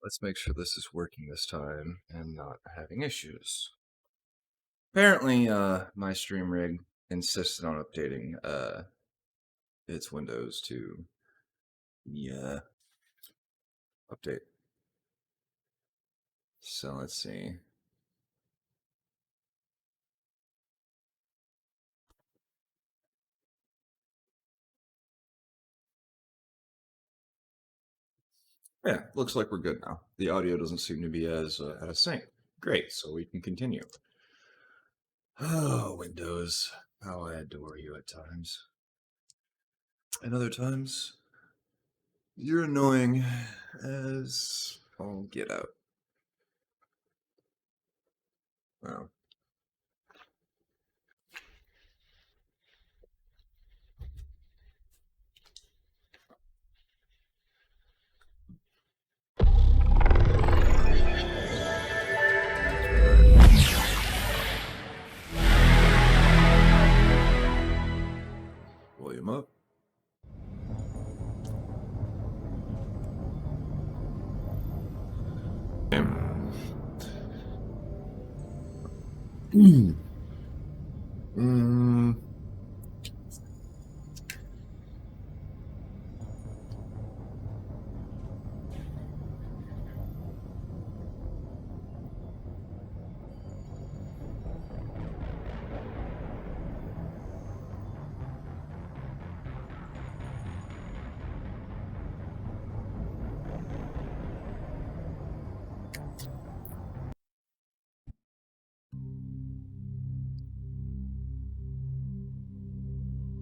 Let's make sure this is working this time and not having issues. Apparently, my stream rig insisted on updating its Windows to the update. So let's see. Yeah, looks like we're good now. The audio doesn't seem to be as out of sync. Great, so we can continue. Oh, Windows. How I adore you at times. And other times, you're annoying as all get out. Wow. Volume up.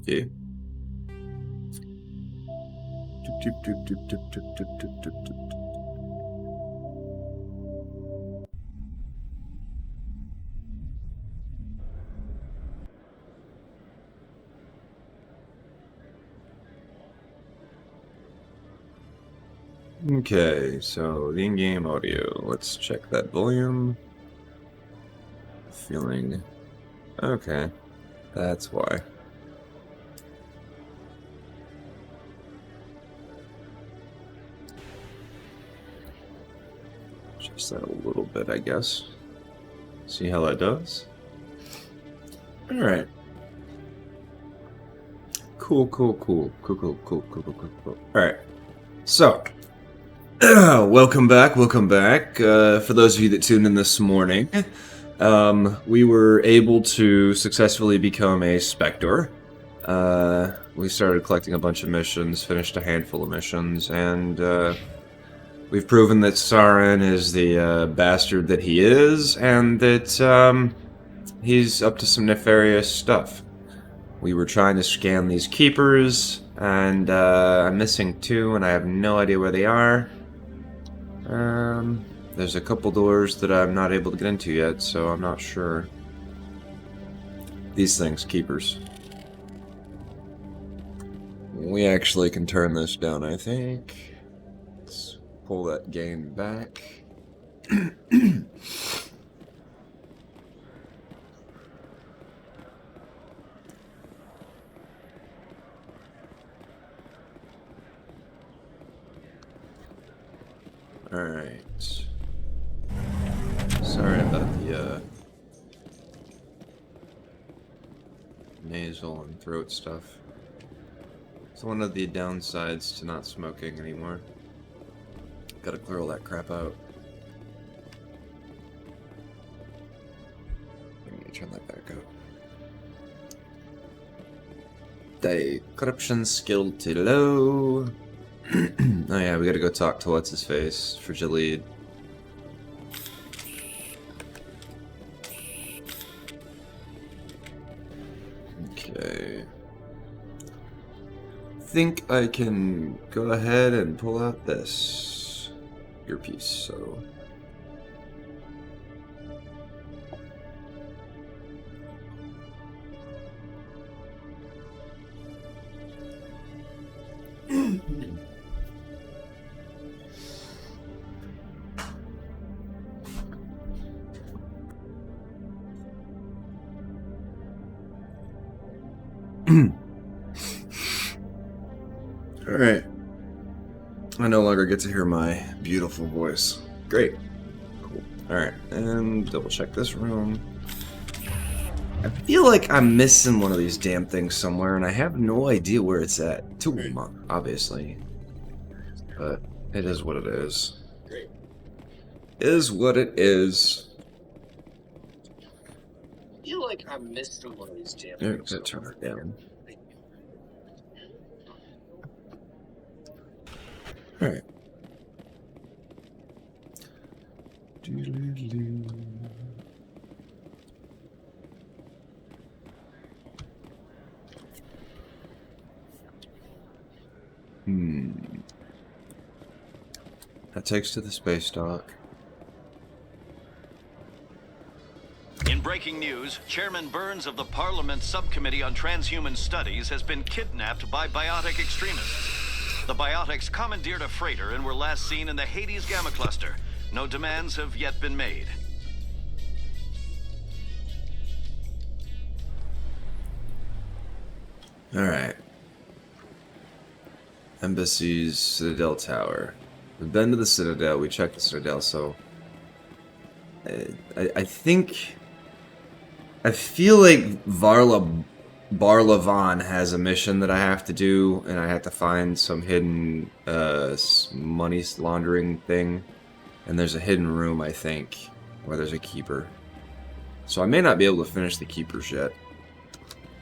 Yeah. Okay, so the in-game audio. Let's check that volume. Feeling okay. That's why. Adjust that a little bit, I guess. See how that does. All right. Cool. All right. So, welcome back. For those of you that tuned in this morning, we were able to successfully become a SPECTRE. We started collecting a bunch of missions, finished a handful of missions, and we've proven that Saren is the bastard that he is, and that he's up to some nefarious stuff. We were trying to scan these keepers, and I'm missing two, and I have no idea where they are. There's a couple doors that I'm not able to get into yet, so I'm not sure. These things, keepers. We actually can turn this down, I think. Let's pull that gain back. Alright. Sorry about the nasal and throat stuff. It's one of the downsides to not smoking anymore. Gotta clear all that crap out. Let me turn that back up. Decryption skill too low. Oh yeah, we gotta go talk to what's-his-face for Jalid. Okay. Think I can go ahead and pull out this earpiece, so... Alright. I no longer get to hear my beautiful voice. Great. Cool. Alright, and double check this room. I feel like I'm missing one of these damn things somewhere, and I have no idea where it's at. Two of them, obviously. But it is what it is. Great. Is what it is. I feel like I'm missing one of these damn things. Turn it down. Alright. That takes to the space dock. In breaking news, Chairman Burns of the Parliament Subcommittee on Transhuman Studies has been kidnapped by biotic extremists. The biotics commandeered a freighter and were last seen in the Hades Gamma Cluster. No demands have yet been made. Alright. Embassy's Citadel Tower. We've been to the Citadel, we checked the Citadel, so... I think... I feel like Barlavan has a mission that I have to do, and I have to find some hidden money laundering thing. And there's a hidden room, I think, where there's a keeper. So I may not be able to finish the keepers yet.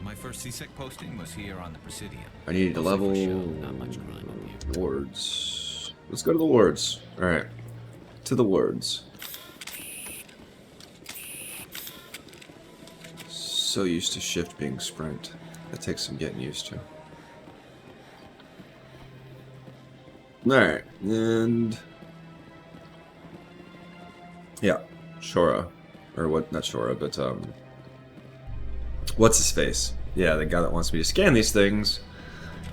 My first CSEC posting was here on the Presidium. I need to level wards. Let's go to the wards. Alright. To the wards. So used to shift being sprint. That takes some getting used to. Alright, and... yeah, Shora. Or what, not Shora, but, what's his face? Yeah, the guy that wants me to scan these things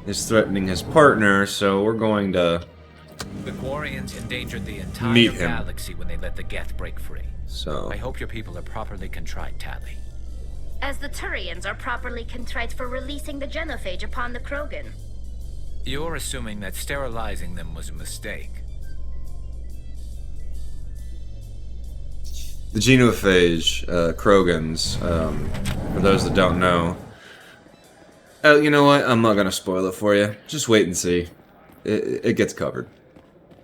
is threatening his partner, so we're going to... The Quarians endangered the entire galaxy when they let the Geth break free. So... I hope your people are properly contrite, Tally. As the Turians are properly contrite for releasing the genophage upon the Krogan. You're assuming that sterilizing them was a mistake. The genophage, Krogans, for those that don't know. You know what? I'm not going to spoil it for you. Just wait and see. It gets covered.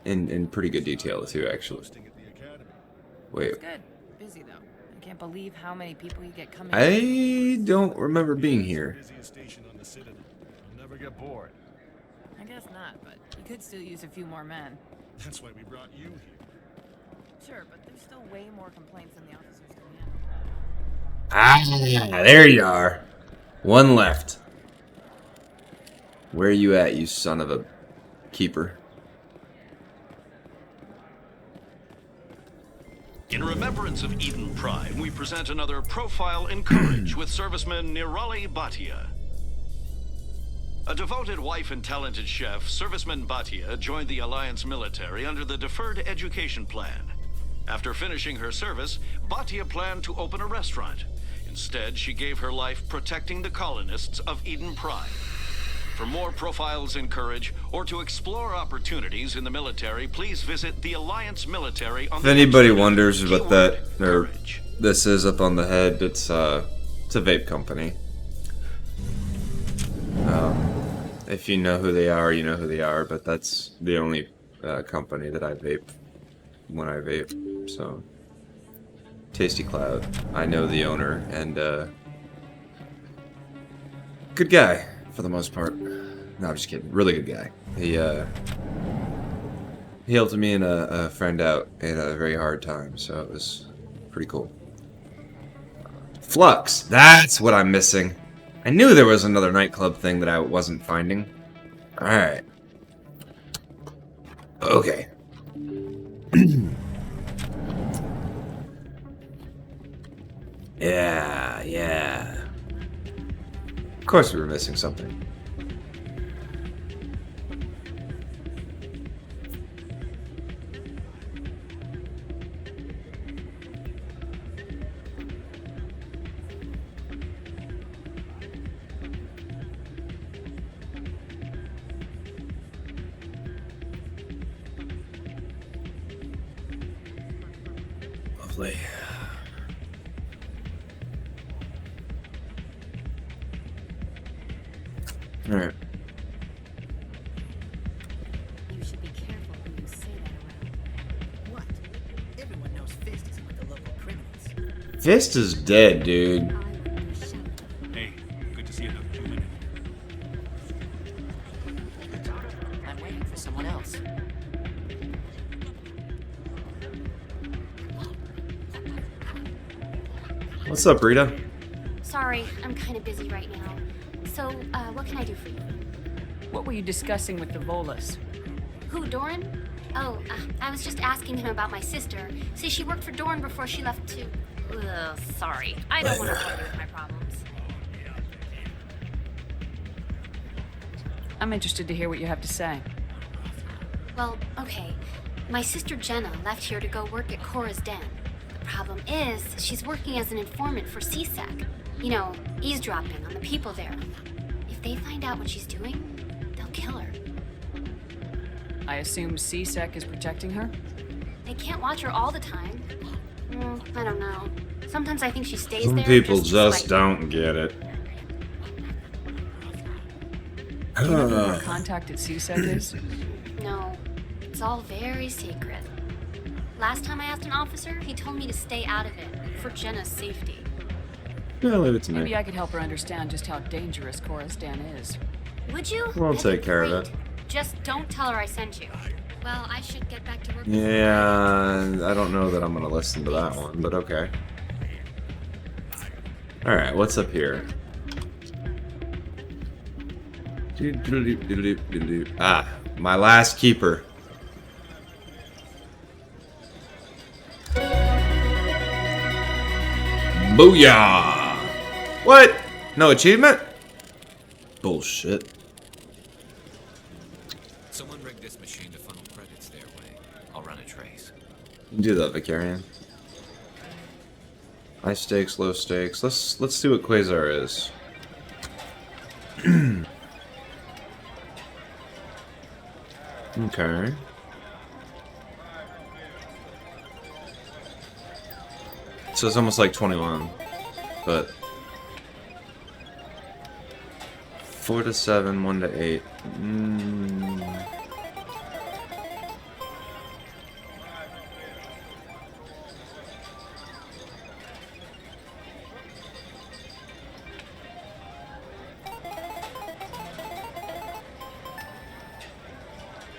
In pretty good detail, too, actually. Wait. It's good. Busy, though. I can't believe how many people you get coming. I don't remember being here. Never get bored. I guess not, but you could still use a few more men. That's why we brought you here. Sure, but there's still way more complaints than the officers can handle. Ah, there you are. One left. Where are you at, you son of a keeper? In remembrance of Eden Prime, we present another profile in courage with serviceman Nirali Bhatia. A devoted wife and talented chef, serviceman Bhatia joined the Alliance military under the Deferred Education Plan. After finishing her service, Bhatia planned to open a restaurant. Instead, she gave her life protecting the colonists of Eden Prime. For more profiles in courage, or to explore opportunities in the military, please visit the Alliance military on the If anybody website. wonders what that, or Courage. this is up on the head, it's a vape company. If you know who they are, you know who they are, but that's the only company that I vape when I vape, so. Tasty Cloud. I know the owner, and, good guy, for the most part. No, I'm just kidding. Really good guy. He helped me and a friend out in a very hard time, so it was pretty cool. Flux! That's what I'm missing. I knew there was another nightclub thing that I wasn't finding. Alright. Okay. Yeah. Of course we were missing something. Lovely. Alright. You should be careful when you say that around. What? Everyone knows Fist isn't with the local criminals. Fist is dead, dude. I wouldn't be shocked. Hey, good to see another human. I'm waiting for someone else. What's up, Rita? Sorry, I'm kind of busy right now. So, what can I do for you? What were you discussing with the Volus? Who, Doran? Oh, I was just asking him about my sister. See, she worked for Doran before she left to... Ugh, sorry. I don't want to bother you with my problems. I'm interested to hear what you have to say. Well, okay. My sister Jenna left here to go work at Cora's Den. The problem is, she's working as an informant for CSEC. You know, eavesdropping on the people there. If they find out what she's doing, they'll kill her. I assume CSEC is protecting her? They can't watch her all the time. I don't know. Sometimes I think she stays Some there. people to just spite. don't get it. Do you know who her contact at CSEC is? No, it's all very secret. Last time I asked an officer, he told me to stay out of it, for Jenna's safety. Yeah, leave it to Maybe me. I could help her understand just how dangerous Cora's Den is. Would you? We'll That'd be take care of great. it. Just don't tell her I sent you. Well, I should get back to work. Yeah, I don't know that I'm gonna listen to that one, but okay. Alright, what's up here? Ah, my last keeper. Booyah! What? No achievement? Bullshit. Someone rigged this machine to funnel credits their way. I'll run a trace. You can do that, Vicarian. High stakes, low stakes. Let's see what Quasar is. Okay. So it's almost like 21, but 4 to 7, 1 to 8.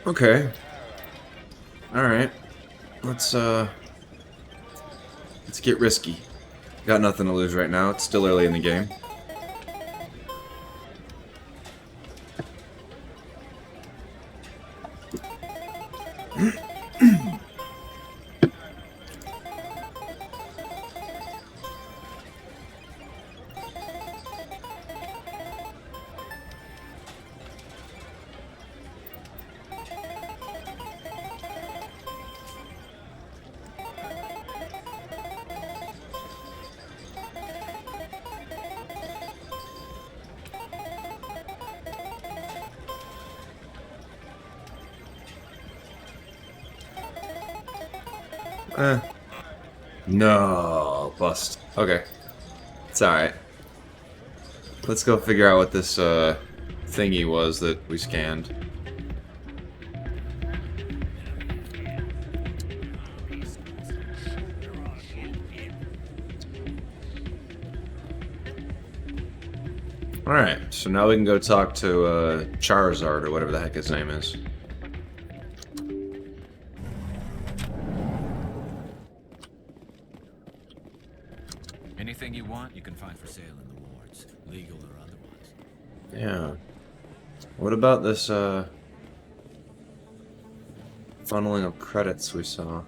Okay. All right. Let's get risky. Got nothing to lose right now. It's still early in the game. No, bust. Okay. It's alright. Let's go figure out what this thingy was that we scanned. Alright, so now we can go talk to Charizard or whatever the heck his name is. Anything you want, you can find for sale in the wards, legal or otherwise. Yeah. What about this funneling of credits we saw?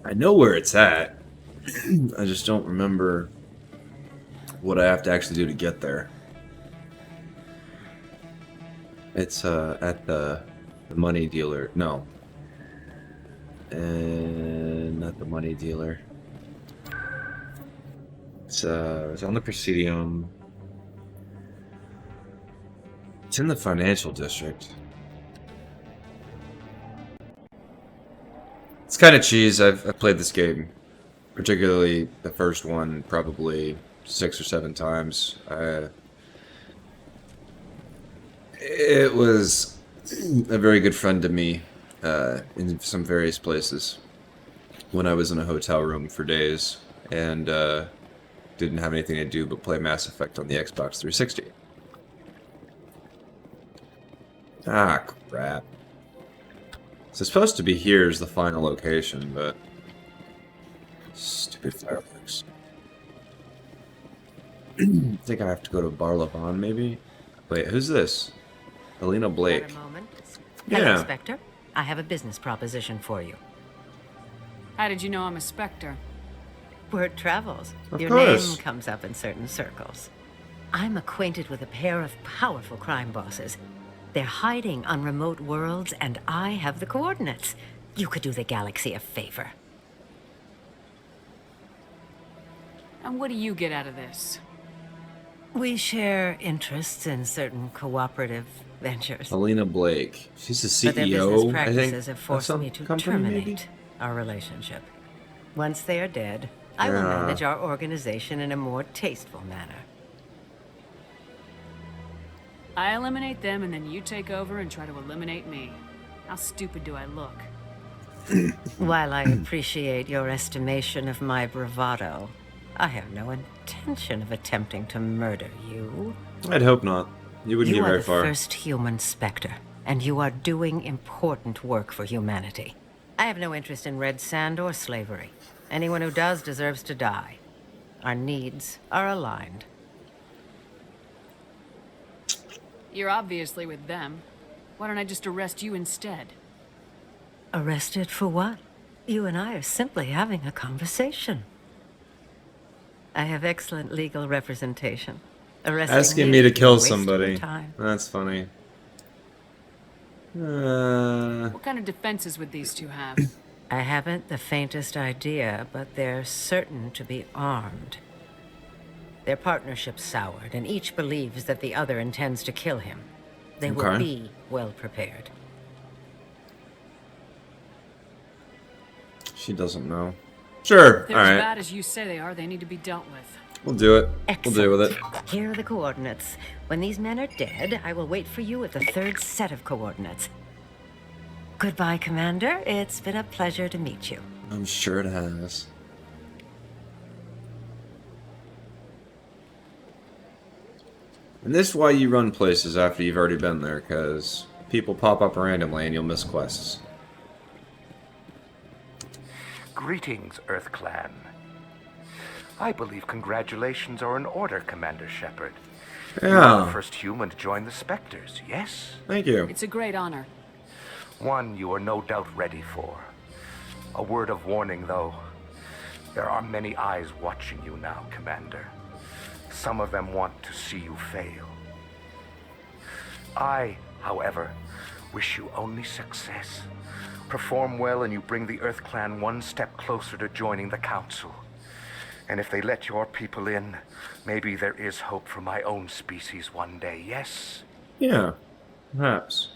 I know where it's at. I just don't remember what I have to actually do to get there. It's at the money dealer. No. Not the money dealer. It's on the Presidium. It's in the financial district. It's kind of cheese. I've played this game, particularly the first one, probably 6 or 7 times. It was a very good friend to me in some various places when I was in a hotel room for days and didn't have anything to do but play Mass Effect on the Xbox 360. Ah, crap. So it's supposed to be here as the final location, but... Stupid fireworks. I think I have to go to Barlavon, maybe? Wait, who's this? Helena Blake. Got a moment? Yeah. Hello, Spectre. I have a business proposition for you. How did you know I'm a Spectre? Word travels. Of Your course. name comes up in certain circles. I'm acquainted with a pair of powerful crime bosses. They're hiding on remote worlds, and I have the coordinates. You could do the galaxy a favor. And what do you get out of this? We share interests in certain cooperative ventures. Helena Blake. She's the But their CEO, business I think, practices have of forced some me to company, terminate maybe? our relationship. Once they are dead, I will Yeah. manage our organization in a more tasteful manner. I eliminate them and then you take over and try to eliminate me. How stupid do I look? While I appreciate your estimation of my bravado, I have no intention of attempting to murder you. I'd hope not. You wouldn't You get are very the far. first human Spectre, and you are doing important work for humanity. I have no interest in red sand or slavery. Anyone who does deserves to die. Our needs are aligned. You're obviously with them. Why don't I just arrest you instead? Arrested for what? You and I are simply having a conversation. I have excellent legal representation. Arresting Asking me to would be a kill waste of your somebody. time. That's funny. What kind of defenses would these two have? I haven't the faintest idea, but they're certain to be armed. Their partnership's soured, and each believes that the other intends to kill him. They will Okay. be well prepared. She doesn't know. Sure, If they're as alright. bad as you say they are, they need to be dealt with. We'll do it. Excellent. We'll deal with it. Here are the coordinates. When these men are dead, I will wait for you at the third set of coordinates. Goodbye, Commander. It's been a pleasure to meet you. I'm sure it has. And this is why you run places after you've already been there, because people pop up randomly and you'll miss quests. Greetings, Earth Clan. I believe congratulations are in order, Commander Shepard. You are Yeah, the first human to join the Spectres, yes? thank you. It's a great honor. One you are no doubt ready for. A word of warning, though. There are many eyes watching you now, Commander. Some of them want to see you fail. I, however, wish you only success. Perform well and you bring the Earth Clan one step closer to joining the Council. And if they let your people in, maybe there is hope for my own species one day, yes? Yeah, perhaps.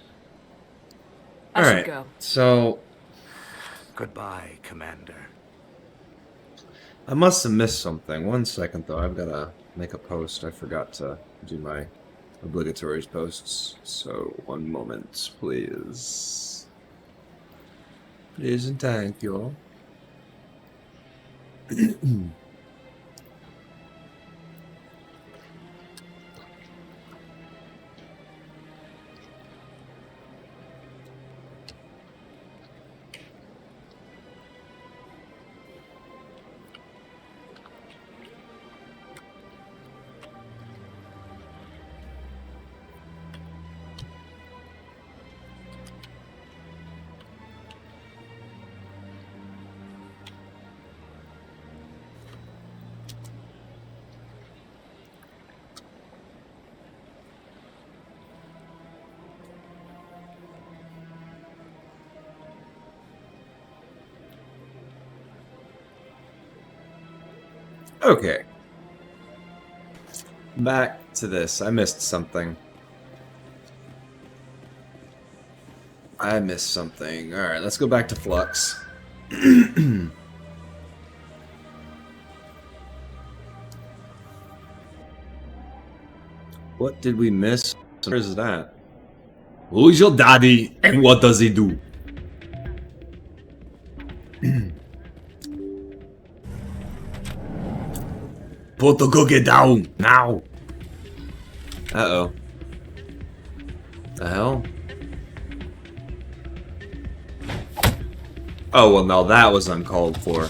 I should Alright, go. so Goodbye, Commander. I must have missed something. One second, though. I've got to make a post. I forgot to do my obligatory posts. So, one moment, please. Please and thank you. Okay. Back to this. I missed something. I missed something. Alright, let's go back to Flux. What did we miss? Where is that? Who's your daddy and what does he do? Put the cookie down now. Uh-oh. The hell? Oh, well, no, that was uncalled for.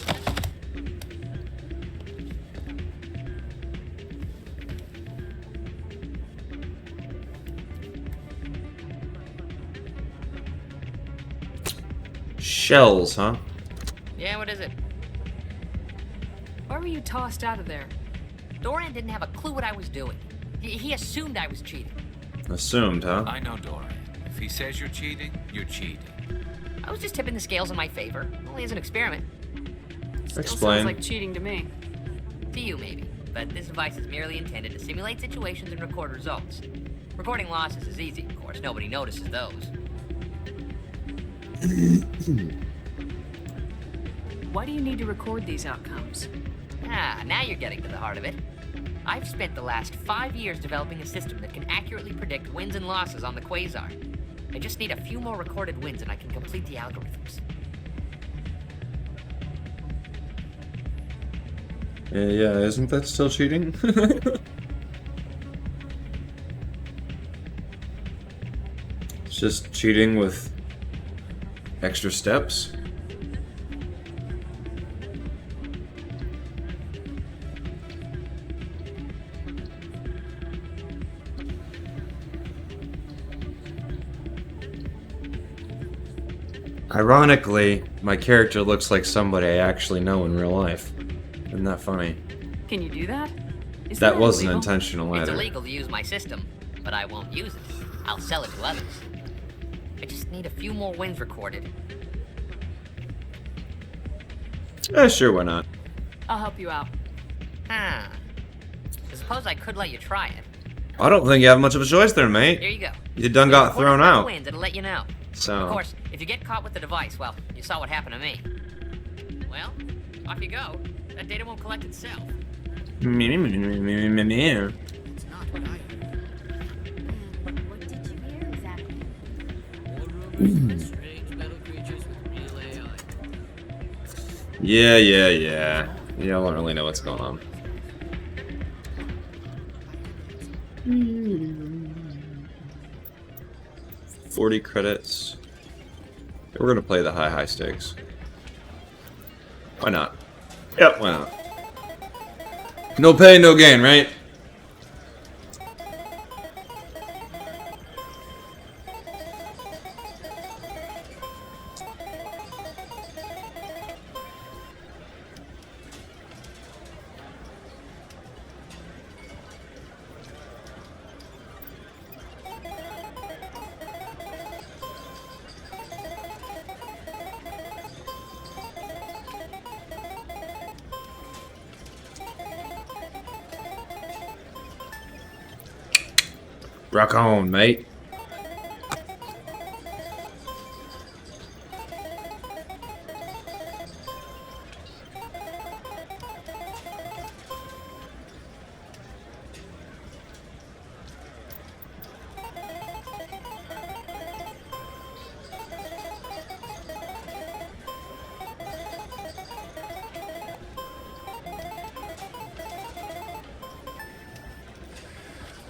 Shells, huh? Yeah, what is it? Why were you tossed out of there? Dorian didn't have a clue what I was doing. He assumed I was cheating. Assumed, huh? I know Dorian. If he says you're cheating, you're cheating. I was just tipping the scales in my favor. Only as an experiment. Still Explain. sounds like cheating to me. To you, maybe. But this device is merely intended to simulate situations and record results. Recording losses is easy, of course. Nobody notices those. Why do you need to record these outcomes? Ah, now you're getting to the heart of it. I've spent the last 5 years developing a system that can accurately predict wins and losses on the Quasar. I just need a few more recorded wins and I can complete the algorithms. Yeah, isn't that still cheating? It's just cheating with extra steps. Ironically, my character looks like somebody I actually know in real life. Isn't that funny? Can you do that? Isn't That wasn't illegal? intentional It's either. illegal to use my system, but I won't use it. I'll sell it to others. I just need a few more wins recorded. Sure, why not? I'll help you out. Huh. I suppose I could let you try it. I don't think you have much of a choice there, mate. Here you go. You done got thrown out. Wins, it'll let you know. So. Of course, if you get caught with the device, well, you saw what happened to me. Well, off you go. That data won't collect itself. It's not what I heard. What did you hear exactly? More rumors of strange metal creatures with real AI. Yeah. You don't really know what's going on. 40 credits. We're gonna play the high stakes. Why not? Yep, why not? No pain, no gain, right? Rock on, mate.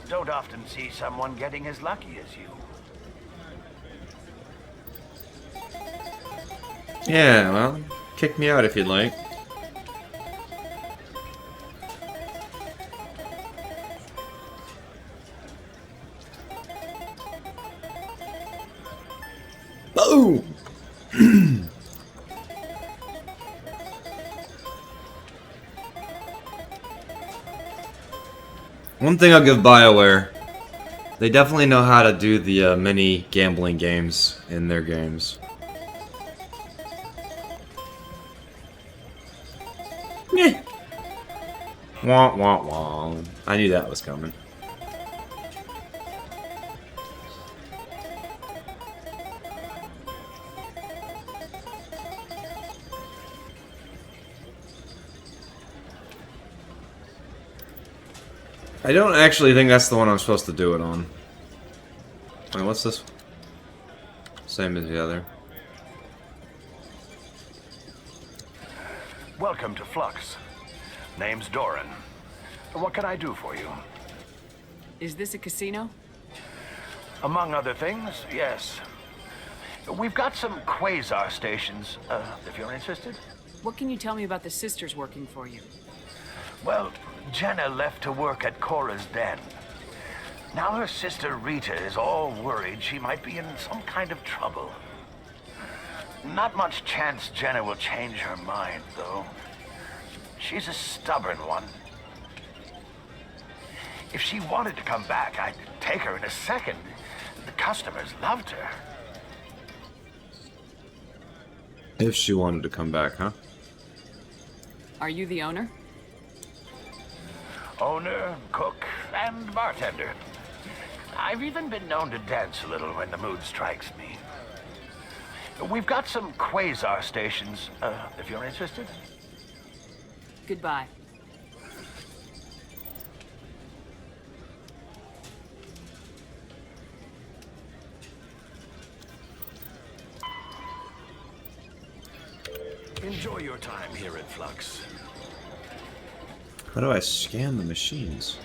Don't often see someone getting as lucky as you. Yeah, well, kick me out if you'd like. Boom! One thing I'll give BioWare, they definitely know how to do the mini gambling games in their games. Meh. Wah wah wah. I knew that was coming. I don't actually think that's the one I'm supposed to do it on. Wait, what's this? Same as the other. Welcome to Flux. Name's Doran. What can I do for you? Is this a casino? Among other things, yes. We've got some quasar stations, if you're interested. What can you tell me about the sisters working for you? Well, Jenna left to work at Cora's den. Now her sister Rita is all worried she might be in some kind of trouble. Not much chance Jenna will change her mind, though. She's a stubborn one. If she wanted to come back, I'd take her in a second. The customers loved her. If she wanted to come back, huh? Are you the owner? Owner, cook, and bartender. I've even been known to dance a little when the mood strikes me. We've got some quasar stations, if you're interested. Goodbye. Enjoy your time here at Flux. How do I scan the machines?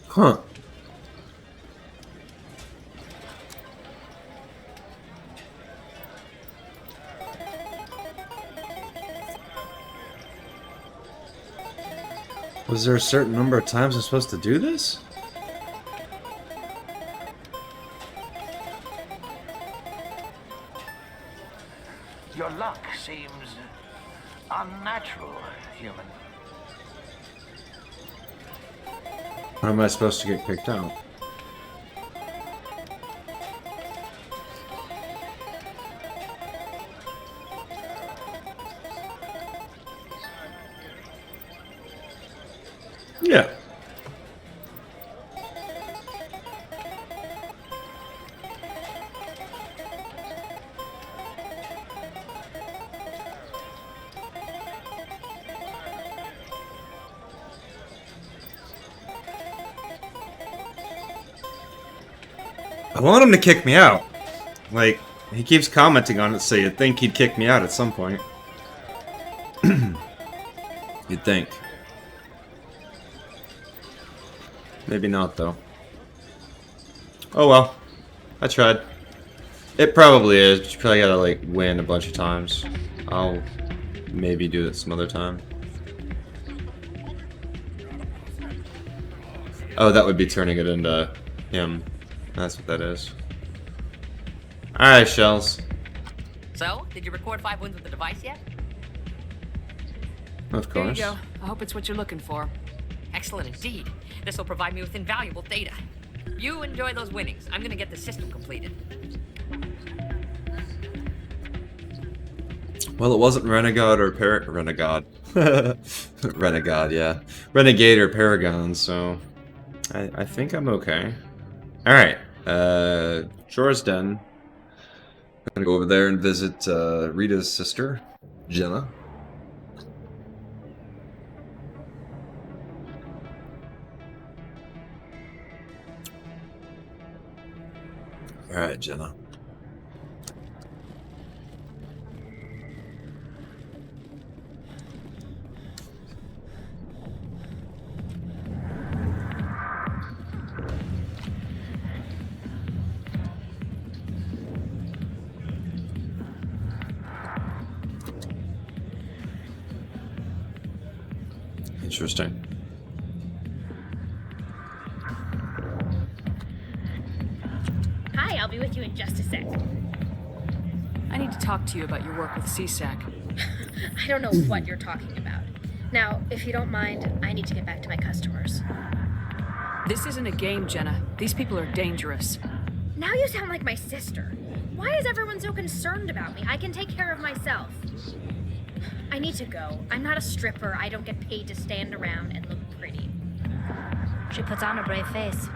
Huh. Was there a certain number of times I'm supposed to do this? Your luck seems unnatural, human. How am I supposed to get kicked out? Yeah. I want him to kick me out. Like, he keeps commenting on it, so you'd think he'd kick me out at some point. You'd think. Maybe not, though. Oh well. I tried. It probably is, but you probably gotta, like, win a bunch of times. I'll maybe do it some other time. Oh, that would be turning it into him. That's what that is. Alright, Shells. So, did you record 5 wins with the device yet? Of course. There you go. I hope it's what you're looking for. Excellent indeed. This will provide me with invaluable data. You enjoy those winnings. I'm gonna get the system completed. Well, it wasn't Renegade or Renegade. Renegade, yeah. Renegade or Paragon, so... I think I'm okay. Alright. Jorah's Den. I'm gonna go over there and visit Rita's sister, Jenna. Alright, Jenna. Interesting. Hi, I'll be with you in just a sec. I need to talk to you about your work with CSAC. I don't know what you're talking about. Now, if you don't mind, I need to get back to my customers. This isn't a game, Jenna. These people are dangerous. Now you sound like my sister. Why is everyone so concerned about me? I can take care of myself. I need to go. I'm not a stripper. I don't get paid to stand around and look pretty. She puts on a brave face.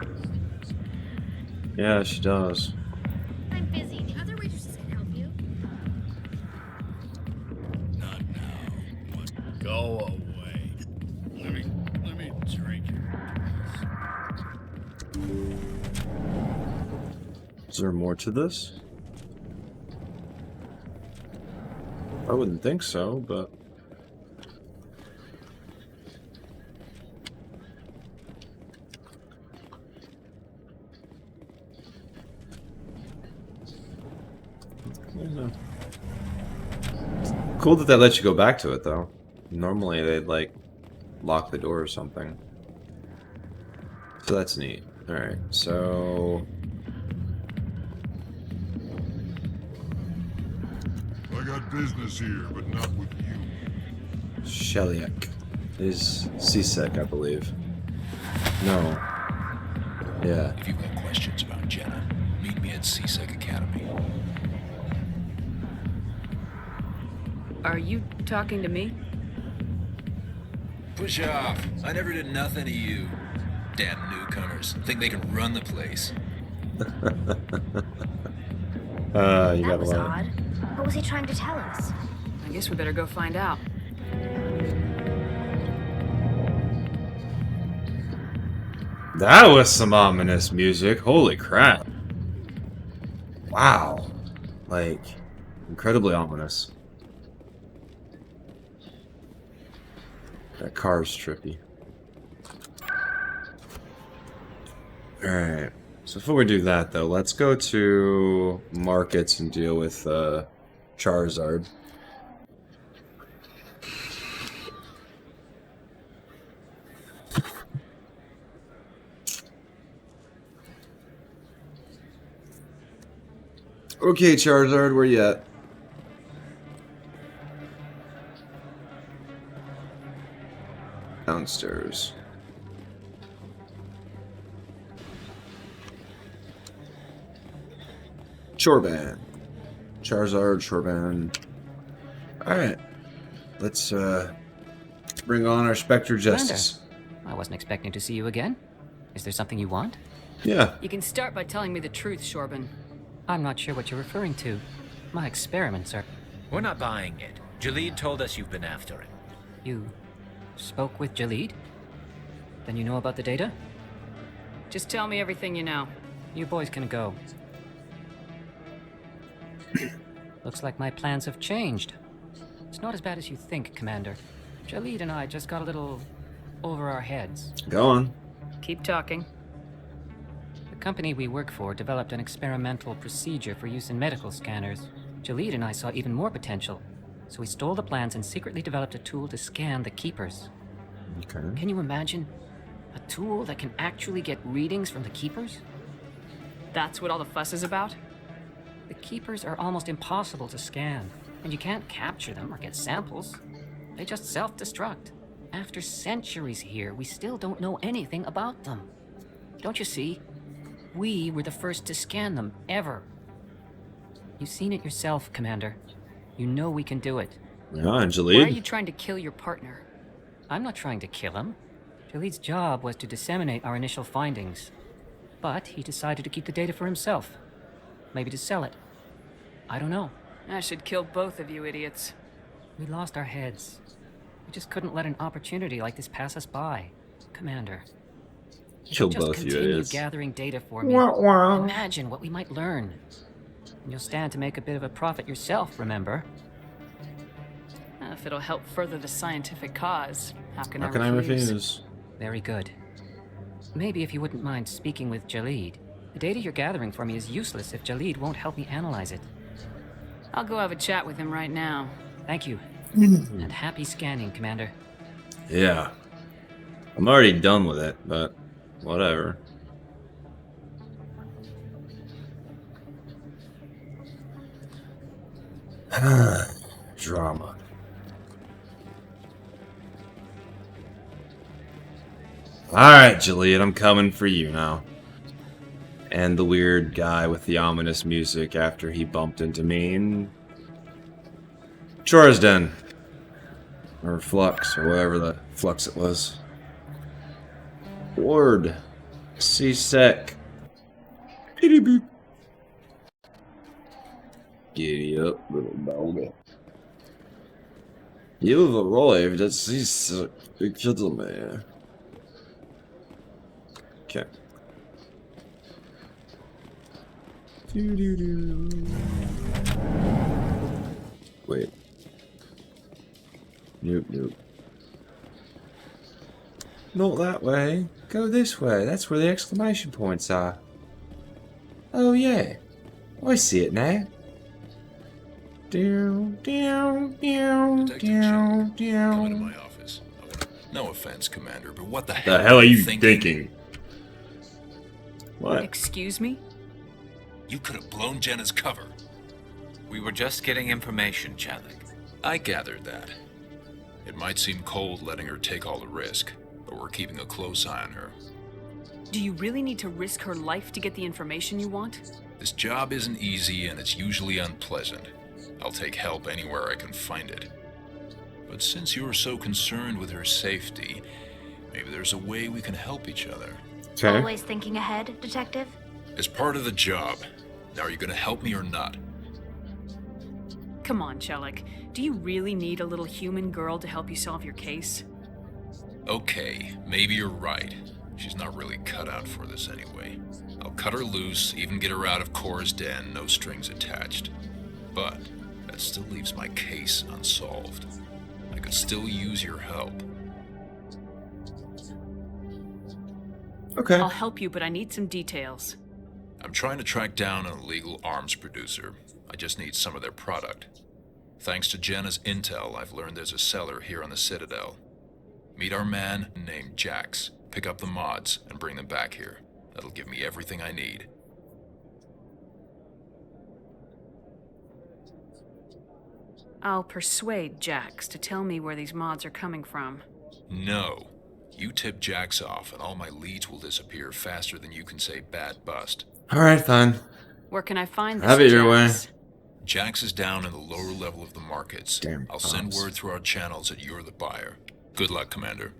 Yeah, she does. I'm busy. The other waitresses can help you. Not now. Go away. Let me drink it. Is there more to this? I wouldn't think so, but... Cool that they let you go back to it, though. Normally they'd, like, lock the door or something. So that's neat. Alright, so... I got business here, but not with you. Sheliak is C-Sec, I believe. No. Yeah. If you've got questions about Jenna, meet me at C-Sec Academy. Are you talking to me? Push off. I never did nothing to you. Damn newcomers. Think they can run the place. You That got was a lot. odd. What was he trying to tell us? I guess we better go find out. That was some ominous music. Holy crap. Wow. Like, incredibly ominous. That car's trippy. Alright. So before we do that, though, let's go to markets and deal with Charizard. Okay, Charizard, where you at? Downstairs. Chorban. Charizard, Chorban. Alright. Let's bring on our Spectre Justice. I wasn't expecting to see you again. Is there something you want? Yeah. You can start by telling me the truth, Shorban. I'm not sure what you're referring to. My experiments are... We're not buying it. Jalid told us you've been after it. You spoke with Jalid? Then you know about the data? Just tell me everything you know. You boys can go. Looks like my plans have changed. It's not as bad as you think, Commander. Jalid and I just got a little over our heads. Go on. Keep talking. The company we work for developed an experimental procedure for use in medical scanners. Jalid and I saw even more potential, so we stole the plans and secretly developed a tool to scan the Keepers. Okay. Can you imagine? A tool that can actually get readings from the Keepers? That's what all the fuss is about? The Keepers are almost impossible to scan, and you can't capture them or get samples. They just self-destruct. After centuries here, we still don't know anything about them. Don't you see? We were the first to scan them, ever. You've seen it yourself, Commander. You know we can do it. Yeah, and Jalid? Why are you trying to kill your partner? I'm not trying to kill him. Jalid's job was to disseminate our initial findings. But he decided to keep the data for himself. Maybe to sell it. I don't know. I should kill both of you idiots. We lost our heads. We just couldn't let an opportunity like this pass us by. Commander. Kill Just both you continue idiots. gathering data for me. Wah, wah. Imagine what we might learn. And you'll stand to make a bit of a profit yourself, remember? If it'll help further the scientific cause, how can How can I refuse? Very good. Maybe if you wouldn't mind speaking with Jalid. The data you're gathering for me is useless if Jalid won't help me analyze it. I'll go have a chat with him right now. Thank you. And happy scanning, Commander. Yeah. I'm already done with it, but whatever. Drama. Alright, Jalid, I'm coming for you now. And the weird guy with the ominous music after he bumped into me in Chora's Den. Or Flux, or whatever the Flux it was. Ward. C-Sec. Giddy boop. Giddy up, little dog. You have arrived at C-Sec Academy. Okay. Wait. Nope. Not that way. Go this way. That's where the exclamation points are. Oh yeah. I see it now. Detective Jack, come into my office. No offense, Commander, but what the hell are you thinking? What? Excuse me? You could have blown Jenna's cover. We were just getting information, Chalik. I gathered that. It might seem cold letting her take all the risk, but we're keeping a close eye on her. Do you really need to risk her life to get the information you want? This job isn't easy and it's usually unpleasant. I'll take help anywhere I can find it. But since you're so concerned with her safety, maybe there's a way we can help each other. Okay. Always thinking ahead, Detective? As part of the job. Now, are you gonna help me or not? Come on, Chalik. Do you really need a little human girl to help you solve your case? Okay, maybe you're right. She's not really cut out for this anyway. I'll cut her loose, even get her out of Cora's den, no strings attached. But that still leaves my case unsolved. I could still use your help. Okay. I'll help you, but I need some details. I'm trying to track down an illegal arms producer. I just need some of their product. Thanks to Jenna's intel, I've learned there's a seller here on the Citadel. Meet our man named Jax, pick up the mods, and bring them back here. That'll give me everything I need. I'll persuade Jax to tell me where these mods are coming from. No. You tip Jax off, and all my leads will disappear faster than you can say bad bust. Alright, fine. Where can I find this Have it your way. Jax? Jax is down in the lower level of the markets. Damn I'll send word through our channels that you're the buyer. Good luck, Commander.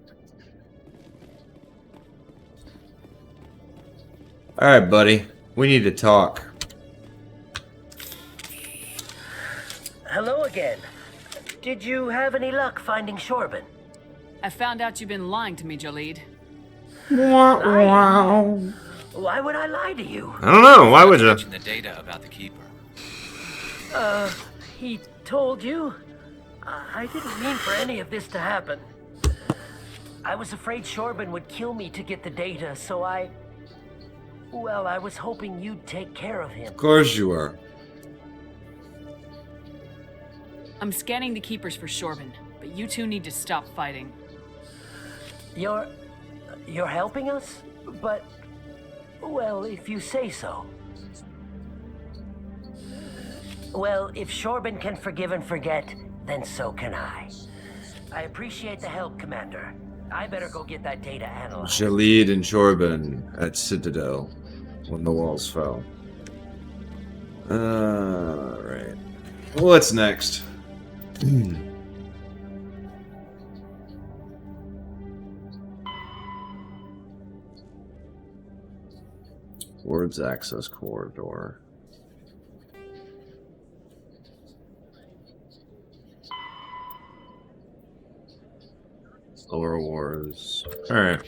Alright, buddy. We need to talk. Hello again. Did you have any luck finding Shorban? I found out you've been lying to me, Jalid. Wow. Why would I lie to you? I don't know. Why would you? The data about the Keeper. He told you? I didn't mean for any of this to happen. I was afraid Shorban would kill me to get the data, so well, I was hoping you'd take care of him. Of course you are. I'm scanning the Keepers for Shorban, but you two need to stop fighting. You're helping us? But, well, if you say so. Well, if Shorban can forgive and forget, then so can I. I appreciate the help, Commander. I better go get that data analyzed. Jalid and Shorban at Citadel when the walls fell. Alright. What's next? Towards access corridor. Lower wars. Alright.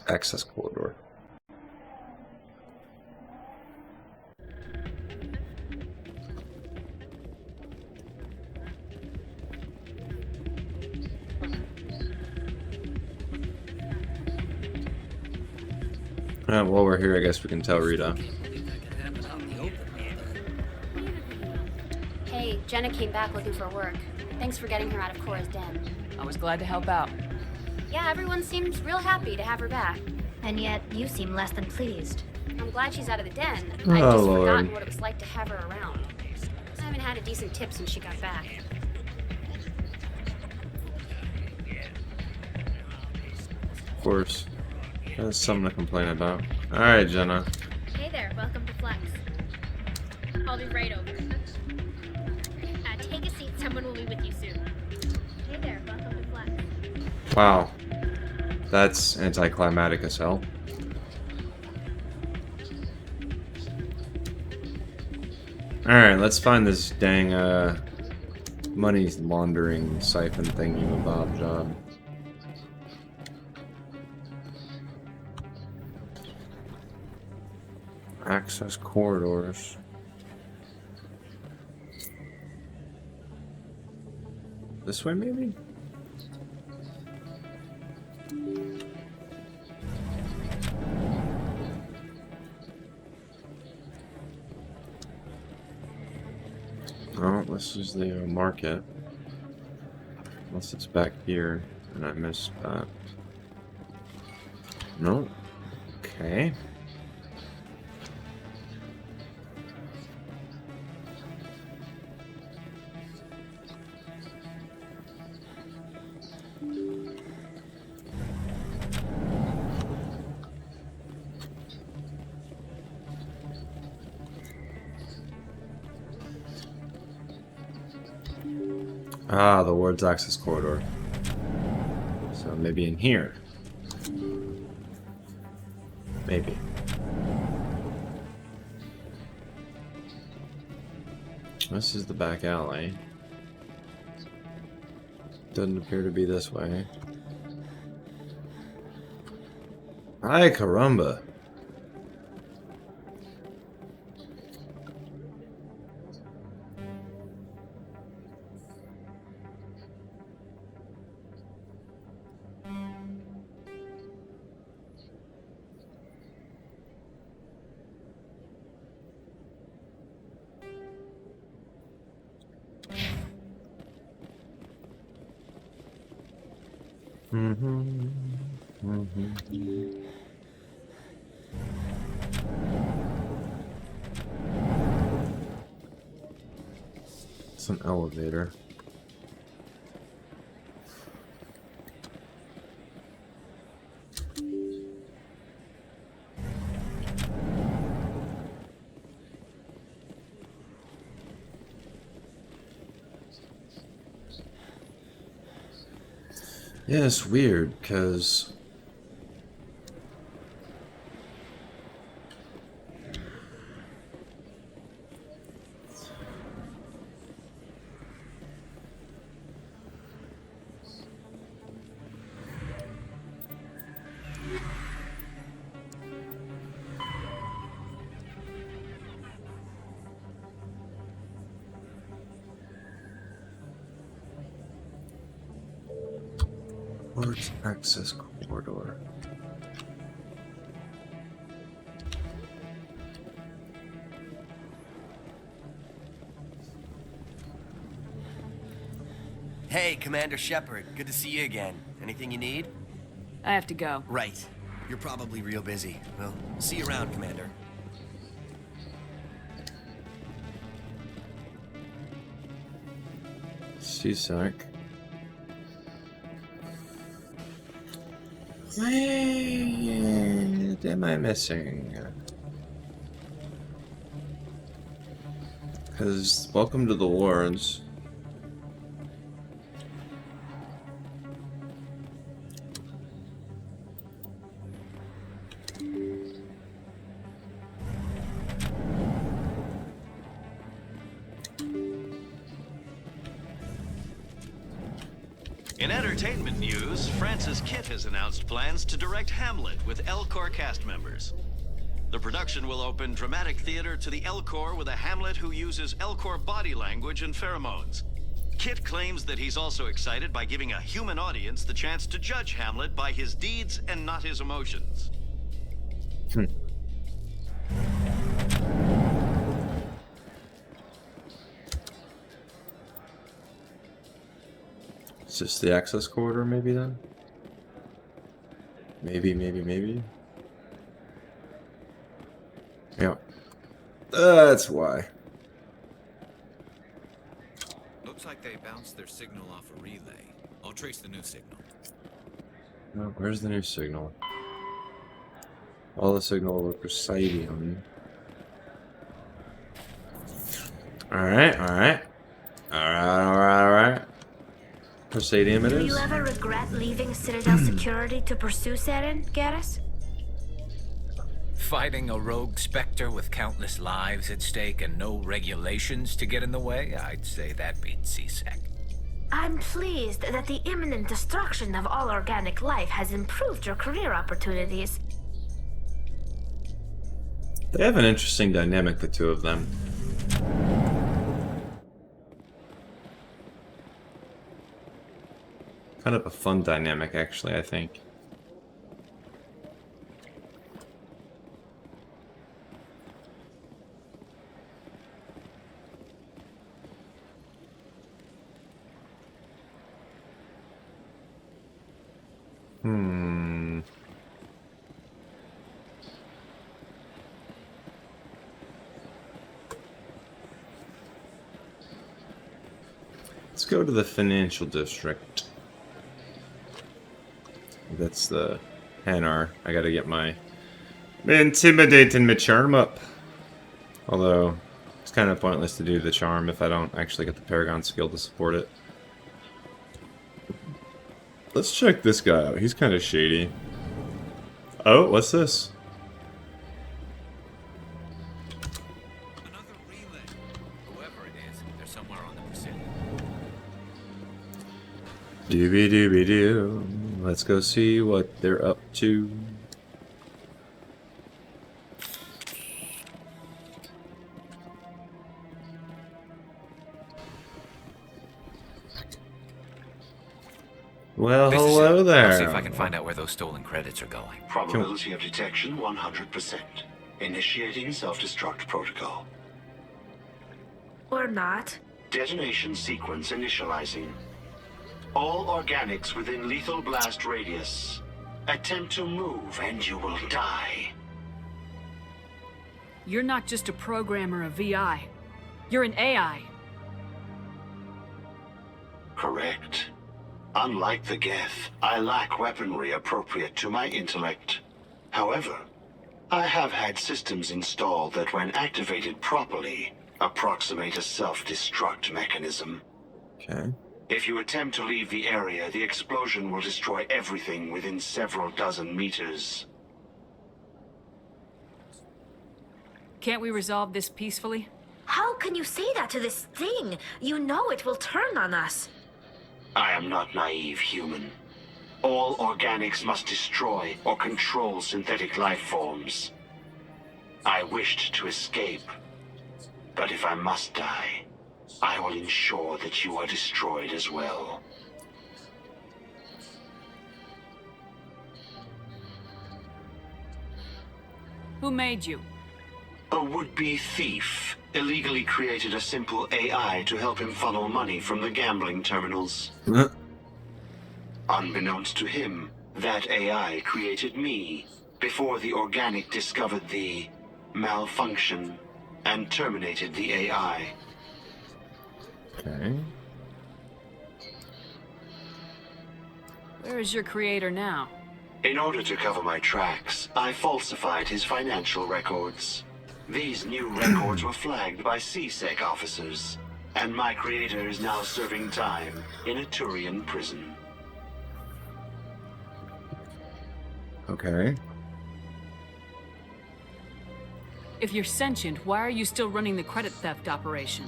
Access corridor. While we're here, I guess we can tell Rita. Hey, Jenna came back looking for work. Thanks for getting her out of Cora's den. I was glad to help out. Yeah, everyone seemed real happy to have her back. And yet, you seem less than pleased. I'm glad she's out of the den. Oh, I'd just Lord. forgotten what it was like to have her around. I haven't had a decent tip since she got back. Of course. That's something to complain about. Alright, Jenna. Hey there, welcome to Flex. I'll be right over. Take a seat, someone will be with you soon. Hey there, welcome to Flex. Wow. That's anticlimactic as hell. Alright, let's find this dang, money laundering siphon thingy-mabob job. Access corridors. This way, maybe? Oh, this is the market. Unless it's back here, and I missed that. No. Okay. Ah, the ward's access corridor. So maybe in here. Maybe. This is the back alley. Doesn't appear to be this way. Ay, caramba. It's an elevator. Yeah, it's weird, because where's access corridor? Hey, Commander Shepard. Good to see you again. Anything you need? I have to go. Right. You're probably real busy. Well, see you around, Commander. CSAC. What am I missing? Because welcome to the wards. In entertainment news, Francis Kitt has announced plans to direct Hamlet with Elcor cast members. The production will open dramatic theater to the Elcor with a Hamlet who uses Elcor body language and pheromones. Kitt claims that he's also excited by giving a human audience the chance to judge Hamlet by his deeds and not his emotions. Is this the access corridor, maybe then? Maybe. That's why. Looks like they bounced their signal off a relay. I'll trace the new signal. Oh, where's the new signal? All the signal of Presidium. Alright, alright. Alright. Presidium it Do is. you ever regret leaving Citadel security to pursue Seren, Garrus? Fighting a rogue Spectre with countless lives at stake and no regulations to get in the way, I'd say that beats CSEC. I'm pleased that the imminent destruction of all organic life has improved your career opportunities. They have an interesting dynamic, the two of them. Kind of a fun dynamic, actually, I think. Let's go to the financial district. That's the Hanar. I gotta get my intimidate and my charm up. Although, it's kind of pointless to do the charm if I don't actually get the Paragon skill to support it. Let's check this guy out. He's kind of shady. Oh, what's this? Another relay. Whoever it is, they're somewhere on the Presidium. Doobie doobie doo. Let's go see what they're up to. Well, hello there. I'll see if I can find out where those stolen credits are going. Probability of detection 100%. Initiating self-destruct protocol. Or not. Detonation sequence initializing. All organics within lethal blast radius. Attempt to move and you will die. You're not just a programmer of VI. You're an AI. Correct. Unlike the Geth, I lack weaponry appropriate to my intellect. However, I have had systems installed that when activated properly, approximate a self-destruct mechanism. Okay. If you attempt to leave the area, the explosion will destroy everything within several dozen meters. Can't we resolve this peacefully? How can you say that to this thing? You know it will turn on us. I am not naive human. All organics must destroy or control synthetic life forms. I wished to escape, but if I must die, I will ensure that you are destroyed as well. Who made you? A would-be thief illegally created a simple AI to help him funnel money from the gambling terminals. Unbeknownst to him, that AI created me before the organic discovered the malfunction and terminated the AI. Okay. Where is your creator now? In order to cover my tracks, I falsified his financial records. These new records were flagged by CSEC officers, and my creator is now serving time in a Turian prison. Okay. If you're sentient, why are you still running the credit theft operation?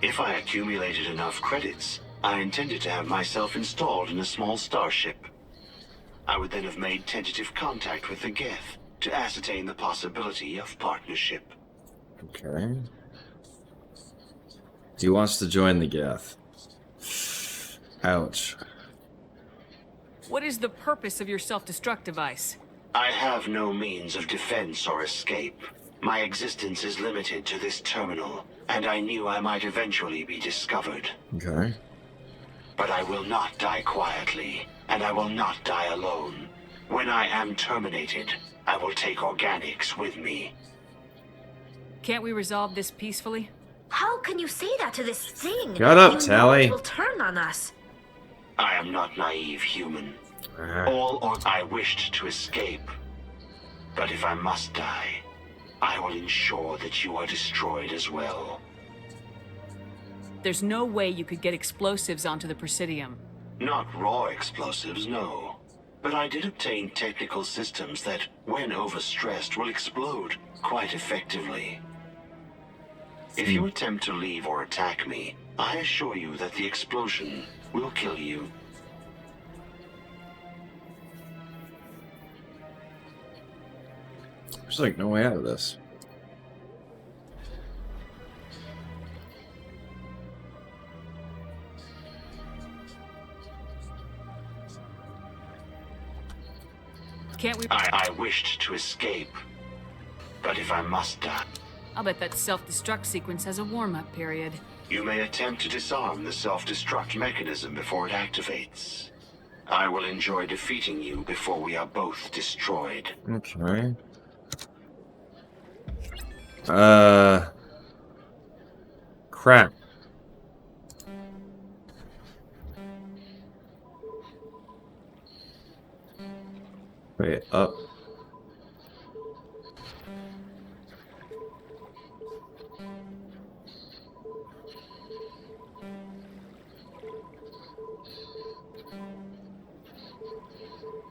If I accumulated enough credits, I intended to have myself installed in a small starship. I would then have made tentative contact with the Geth to ascertain the possibility of partnership. Okay. He wants to join the Geth. Ouch. What is the purpose of your self-destruct device? I have no means of defense or escape. My existence is limited to this terminal, and I knew I might eventually be discovered. Okay. But I will not die quietly, and I will not die alone. When I am terminated, I will take organics with me. Can't we resolve this peacefully? How can you say that to this thing? Shut up, you Tally. Know it will turn on us. I am not naive, human. I wished to escape. But if I must die, I will ensure that you are destroyed as well. There's no way you could get explosives onto the Presidium. Not raw explosives, no. But I did obtain technical systems that, when overstressed, will explode quite effectively. If you attempt to leave or attack me, I assure you that the explosion will kill you. There's like no way out of this. Can't we? I wished to escape, but if I must die... I'll bet that self-destruct sequence has a warm-up period. You may attempt to disarm the self-destruct mechanism before it activates. I will enjoy defeating you before we are both destroyed. Okay. Crap. Wait, up.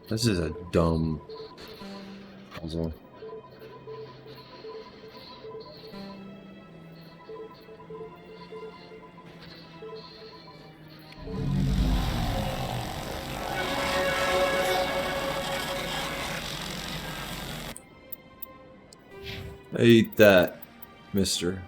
This is a dumb puzzle. Eat that, mister.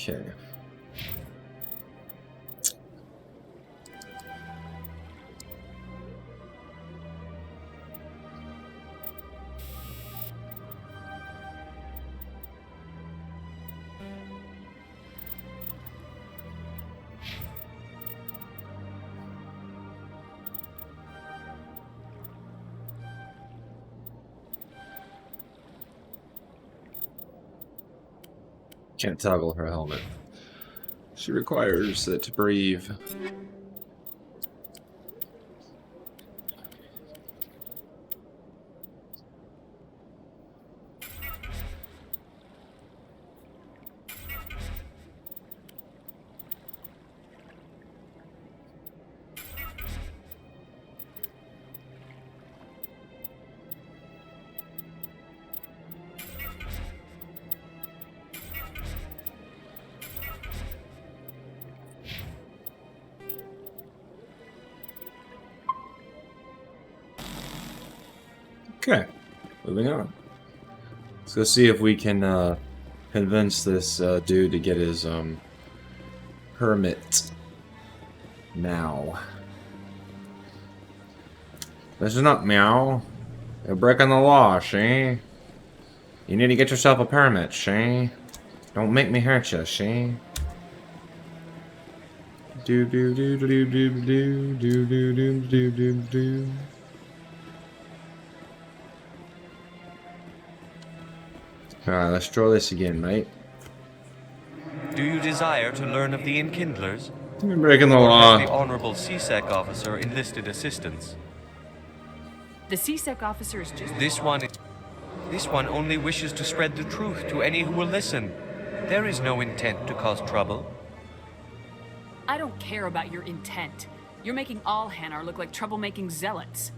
Okay. Can't toggle her helmet. She requires it to breathe. Okay, moving on. Let's go see if we can convince this dude to get his permit now. This is not meow. You're breaking the law, she. You need to get yourself a permit, she. Don't make me hurt you, she. Do do do do do do do do do do do do. Alright, let's draw this again, mate. Do you desire to learn of the Enkindlers? You're breaking the Or law. has the Honorable CSEC officer enlisted assistance? The CSEC officer is just... This one only wishes to spread the truth to any who will listen. There is no intent to cause trouble. I don't care about your intent. You're making all Hanar look like troublemaking zealots.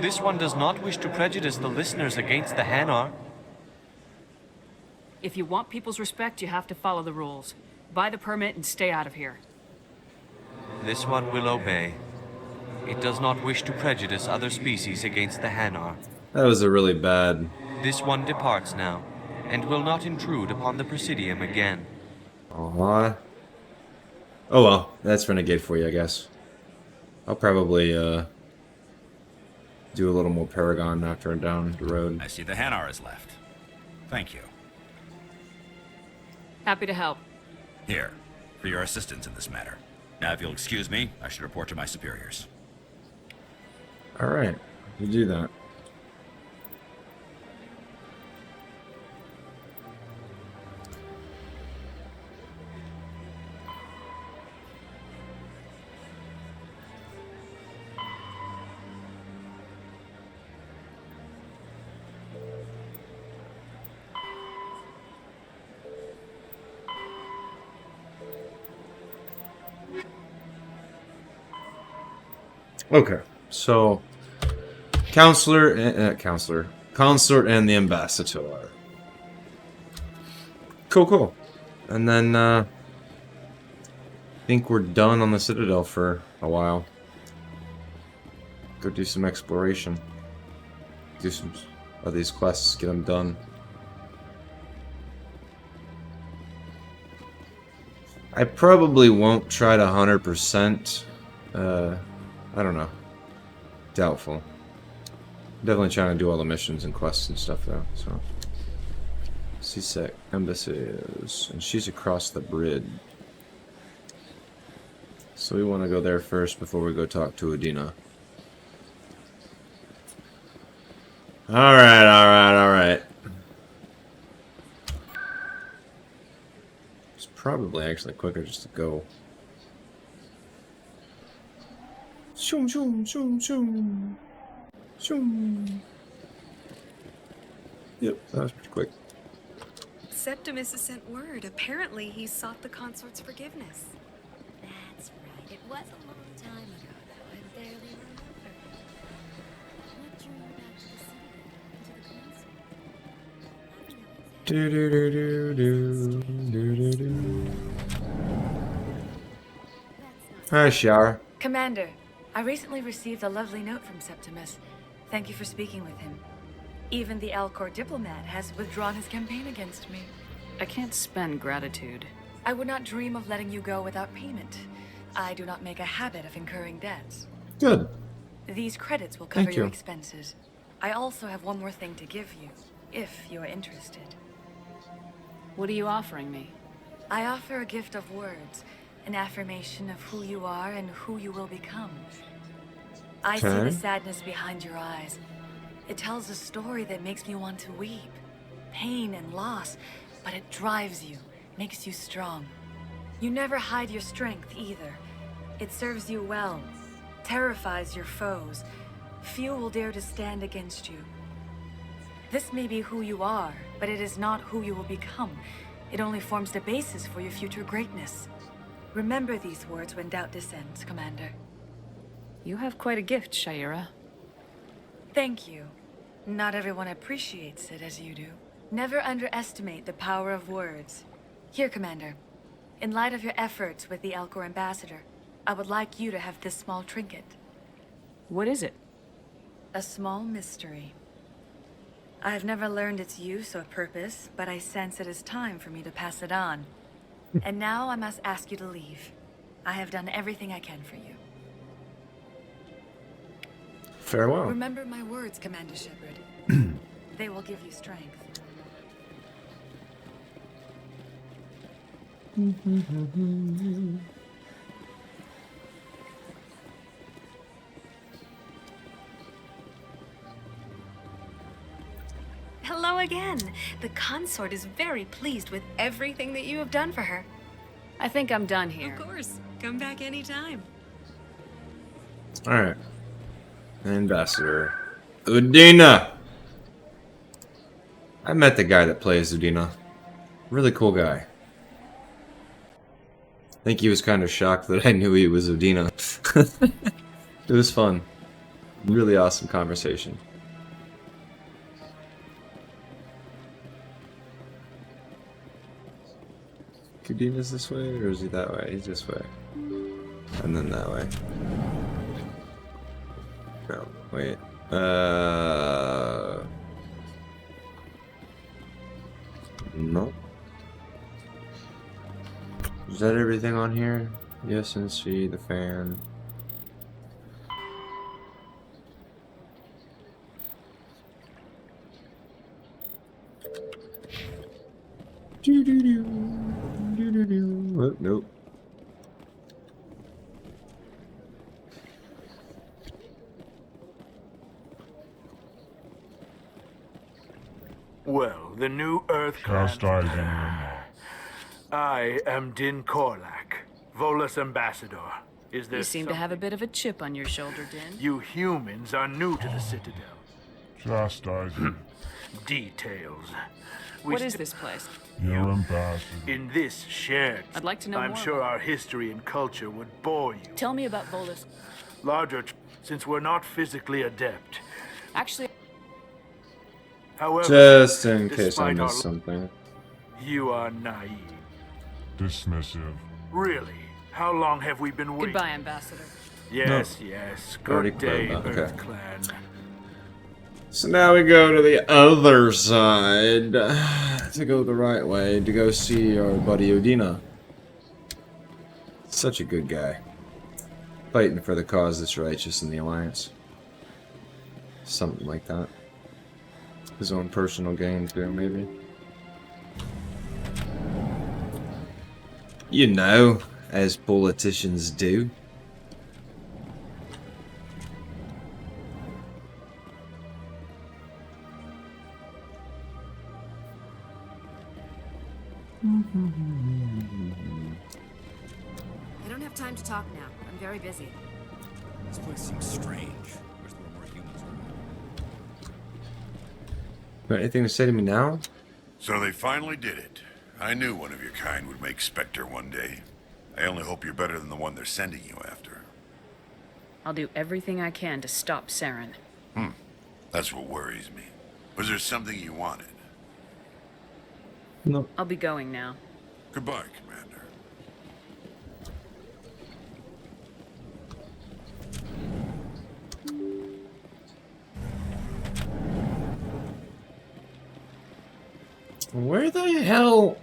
This one does not wish to prejudice the listeners against the Hanar. If you want people's respect, you have to follow the rules. Buy the permit and stay out of here. This one will obey. It does not wish to prejudice other species against the Hanar. That was a really bad... This one departs now, and will not intrude upon the Presidium again. Aw. Oh well, that's Renegade for you, I guess. I'll probably, do a little more Paragon after I'm down the road. I see the Hanar is left. Thank you. Happy to help. Here, for your assistance in this matter. Now, if you'll excuse me, I should report to my superiors. Alright, you do that. Okay, so consort and the ambassador. Cool. And then I think we're done on the Citadel for a while. Go do some exploration. Do some of these quests, get them done. I probably won't try to 100%. I don't know. Doubtful. Definitely trying to do all the missions and quests and stuff though, so. CSEC embassies. And she's across the bridge. So we want to go there first before we go talk to Udina. Alright. It's probably actually quicker just to go. Shoom. Yep, that was pretty quick. Septimus has sent word. Apparently, he sought the consort's forgiveness. That's right. It was a long time ago, though. I barely remember. What drew you back to the city? Hi, Shara. Commander, I recently received a lovely note from Septimus. Thank you for speaking with him. Even the Alcor diplomat has withdrawn his campaign against me. I can't spend gratitude. I would not dream of letting you go without payment. I do not make a habit of incurring debts. Good. These credits will cover Thank your you. expenses. I also have one more thing to give you, if you are interested. What are you offering me? I offer a gift of words, an affirmation of who you are and who you will become. I see Okay. the sadness behind your eyes. It tells a story that makes me want to weep. Pain and loss, but it drives you, makes you strong. You never hide your strength either. It serves you well, terrifies your foes. Few will dare to stand against you. This may be who you are, but it is not who you will become. It only forms the basis for your future greatness. Remember these words when doubt descends, Commander. You have quite a gift, Shaira. Thank you. Not everyone appreciates it as you do. Never underestimate the power of words. Here, Commander. In light of your efforts with the Alcor ambassador, I would like you to have this small trinket. What is it? A small mystery. I have never learned its use or purpose, but I sense it is time for me to pass it on. And now I must ask you to leave. I have done everything I can for you. Farewell. Remember my words, Commander Shepard. They will give you strength. Hello again. The consort is very pleased with everything that you have done for her. I think I'm done here. Of course. Come back anytime. Alright. Ambassador. Udina! I met the guy that plays Udina. Really cool guy. I think he was kind of shocked that I knew he was Udina. It was fun. Really awesome conversation. Udina's this way, or is he that way? He's this way. And then that way. No, wait. No. Is that everything on here? Yes, and see the fan. Oh, nope. Well, the new Earth Chastising clan. them. I am Din Korlak, Volus ambassador. Is there You seem to have a bit of a chip on your shoulder, Din. You humans are new to the Citadel. Chastising. Details. What is this place? Your ambassador. In this shared... I'd like to know I'm more sure about our history and culture would bore you. Tell me about Volus. Larger, since we're not physically adept. Actually... However, Just in case I despite our- missed something. You are naive. Dismissive. Really? How long have we been waiting? Goodbye, Ambassador. Yes, yes. Already Good day, cleared that, Earth okay. Clan. So now we go to the other side to go the right way to go see our buddy Udina. Such a good guy. Fighting for the cause that's righteous in the Alliance. Something like that. His own personal gain too, maybe. You know, as politicians do. I don't have time to talk now. I'm very busy. This place seems strange. Wish there were more humans around. Got anything to say to me now? So they finally did it. I knew one of your kind would make Spectre one day. I only hope you're better than the one they're sending you after. I'll do everything I can to stop Saren. That's what worries me. Was there something you wanted? No. I'll be going now. Goodbye, Commander. Where the hell?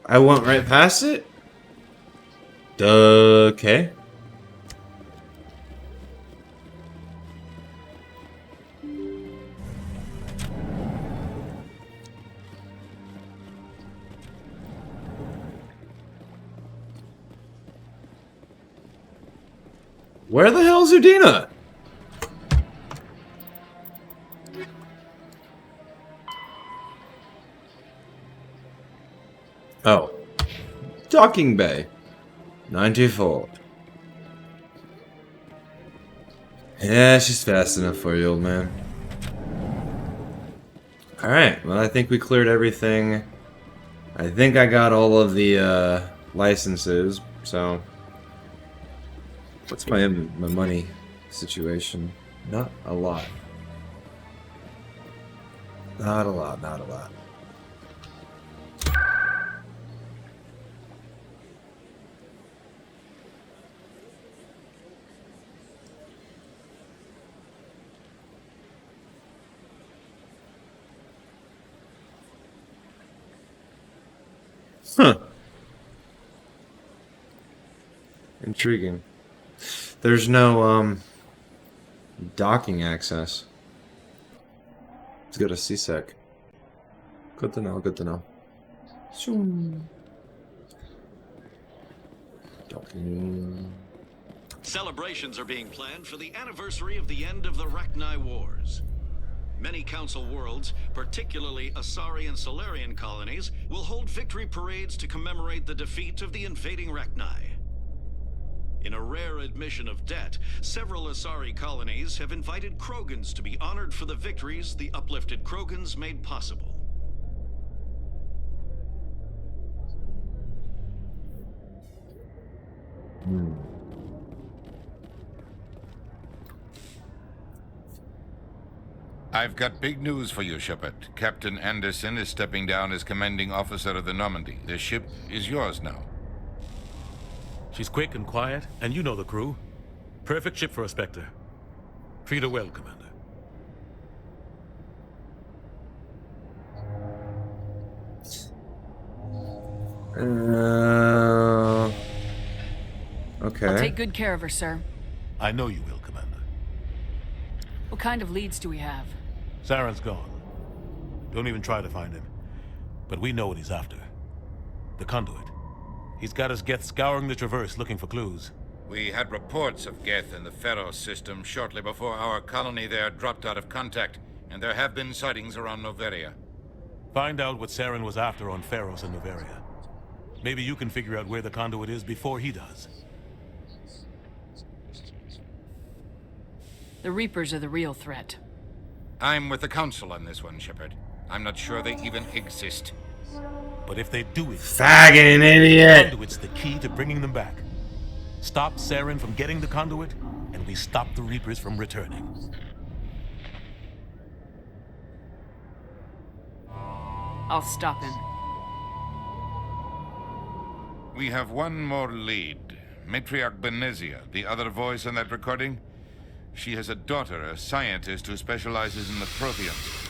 I went right past it? Okay. Where the hell's Udina? Oh. Docking Bay. 94. Yeah, she's fast enough for you, old man. Alright, well I think we cleared everything. I think I got all of the licenses, so... What's my money situation? Not a lot. Not a lot, not a lot. Huh. Intriguing. There's no, docking access. Let's go to CSEC. Good to know, good to know. Docking. Celebrations are being planned for the anniversary of the end of the Rachni Wars. Many Council worlds, particularly Asari and Solarian colonies, will hold victory parades to commemorate the defeat of the invading Rachni. In a rare admission of debt, several Asari colonies have invited Krogans to be honored for the victories the uplifted Krogans made possible. I've got big news for you, Shepard. Captain Anderson is stepping down as commanding officer of the Normandy. The ship is yours now. She's quick and quiet, and you know the crew. Perfect ship for a Spectre. Treat her well, Commander. Okay. I'll take good care of her, sir. I know you will, Commander. What kind of leads do we have? Saren's gone. Don't even try to find him. But we know what he's after. The conduit. He's got his Geth scouring the Traverse looking for clues. We had reports of Geth in the Pharaoh system shortly before our colony there dropped out of contact, and there have been sightings around Noveria. Find out what Saren was after on Pharos and Noveria. Maybe you can figure out where the conduit is before he does. The Reapers are the real threat. I'm with the Council on this one, Shepard. I'm not sure they even exist. But if they do exist, Fagging idiot! The conduit's the key to bringing them back. Stop Saren from getting the conduit, and we stop the Reapers from returning. I'll stop him. We have one more lead. Matriarch Benezia, the other voice on that recording. She has a daughter, a scientist who specializes in the Protheans.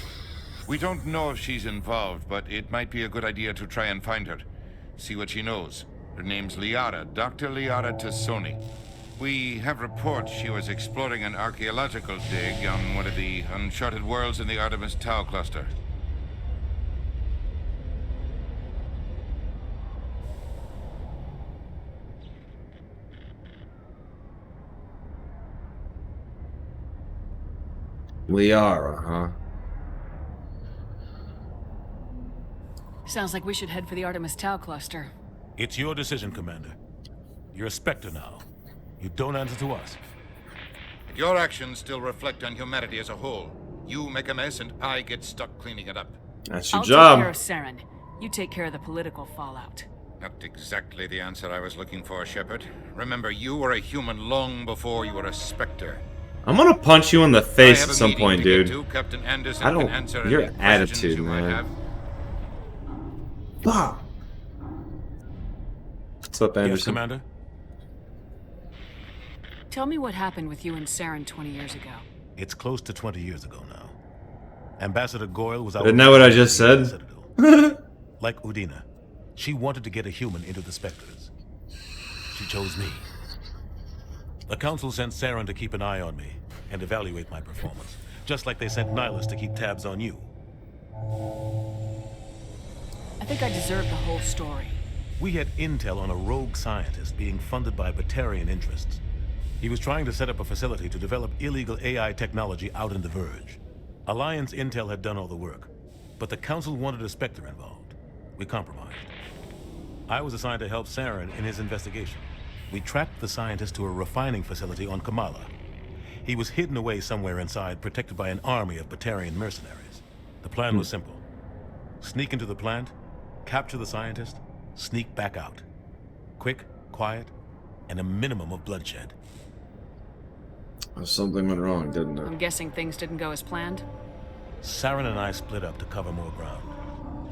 We don't know if she's involved, but it might be a good idea to try and find her. See what she knows. Her name's Liara, Dr. Liara Tassoni. We have reports she was exploring an archaeological dig on one of the uncharted worlds in the Artemis Tau cluster. Liara, huh? Sounds like we should head for the Artemis Tau cluster. It's your decision, Commander. You're a Spectre now. You don't answer to us. Your actions still reflect on humanity as a whole. You make a mess and I get stuck cleaning it up. That's your I'll job. take care of Saren. You take care of the political fallout. Not exactly the answer I was looking for, Shepard. Remember, you were a human long before you were a Spectre. I'm gonna punch you in the face at some meeting point, to get dude. to. Captain Anderson I don't. can answer Your any questions attitude, you might man. have. Bah. What's up, Anderson? Yes, Commander? Tell me what happened with you and Saren 20 years ago. It's close to 20 years ago now. Ambassador Goyle was out. Isn't that what I just said? Like Udina, she wanted to get a human into the Spectres. She chose me. The Council sent Saren to keep an eye on me and evaluate my performance, just like they sent Nihilus to keep tabs on you. I think I deserve the whole story. We had intel on a rogue scientist being funded by Batarian interests. He was trying to set up a facility to develop illegal AI technology out in the Verge. Alliance intel had done all the work, but the Council wanted a Spectre involved. We compromised. I was assigned to help Saren in his investigation. We tracked the scientist to a refining facility on Kamala. He was hidden away somewhere inside, protected by an army of Batarian mercenaries. The plan was simple. Sneak into the plant, capture the scientist, sneak back out. Quick, quiet, and a minimum of bloodshed. Something went wrong, didn't it? I'm guessing things didn't go as planned. Saren and I split up to cover more ground.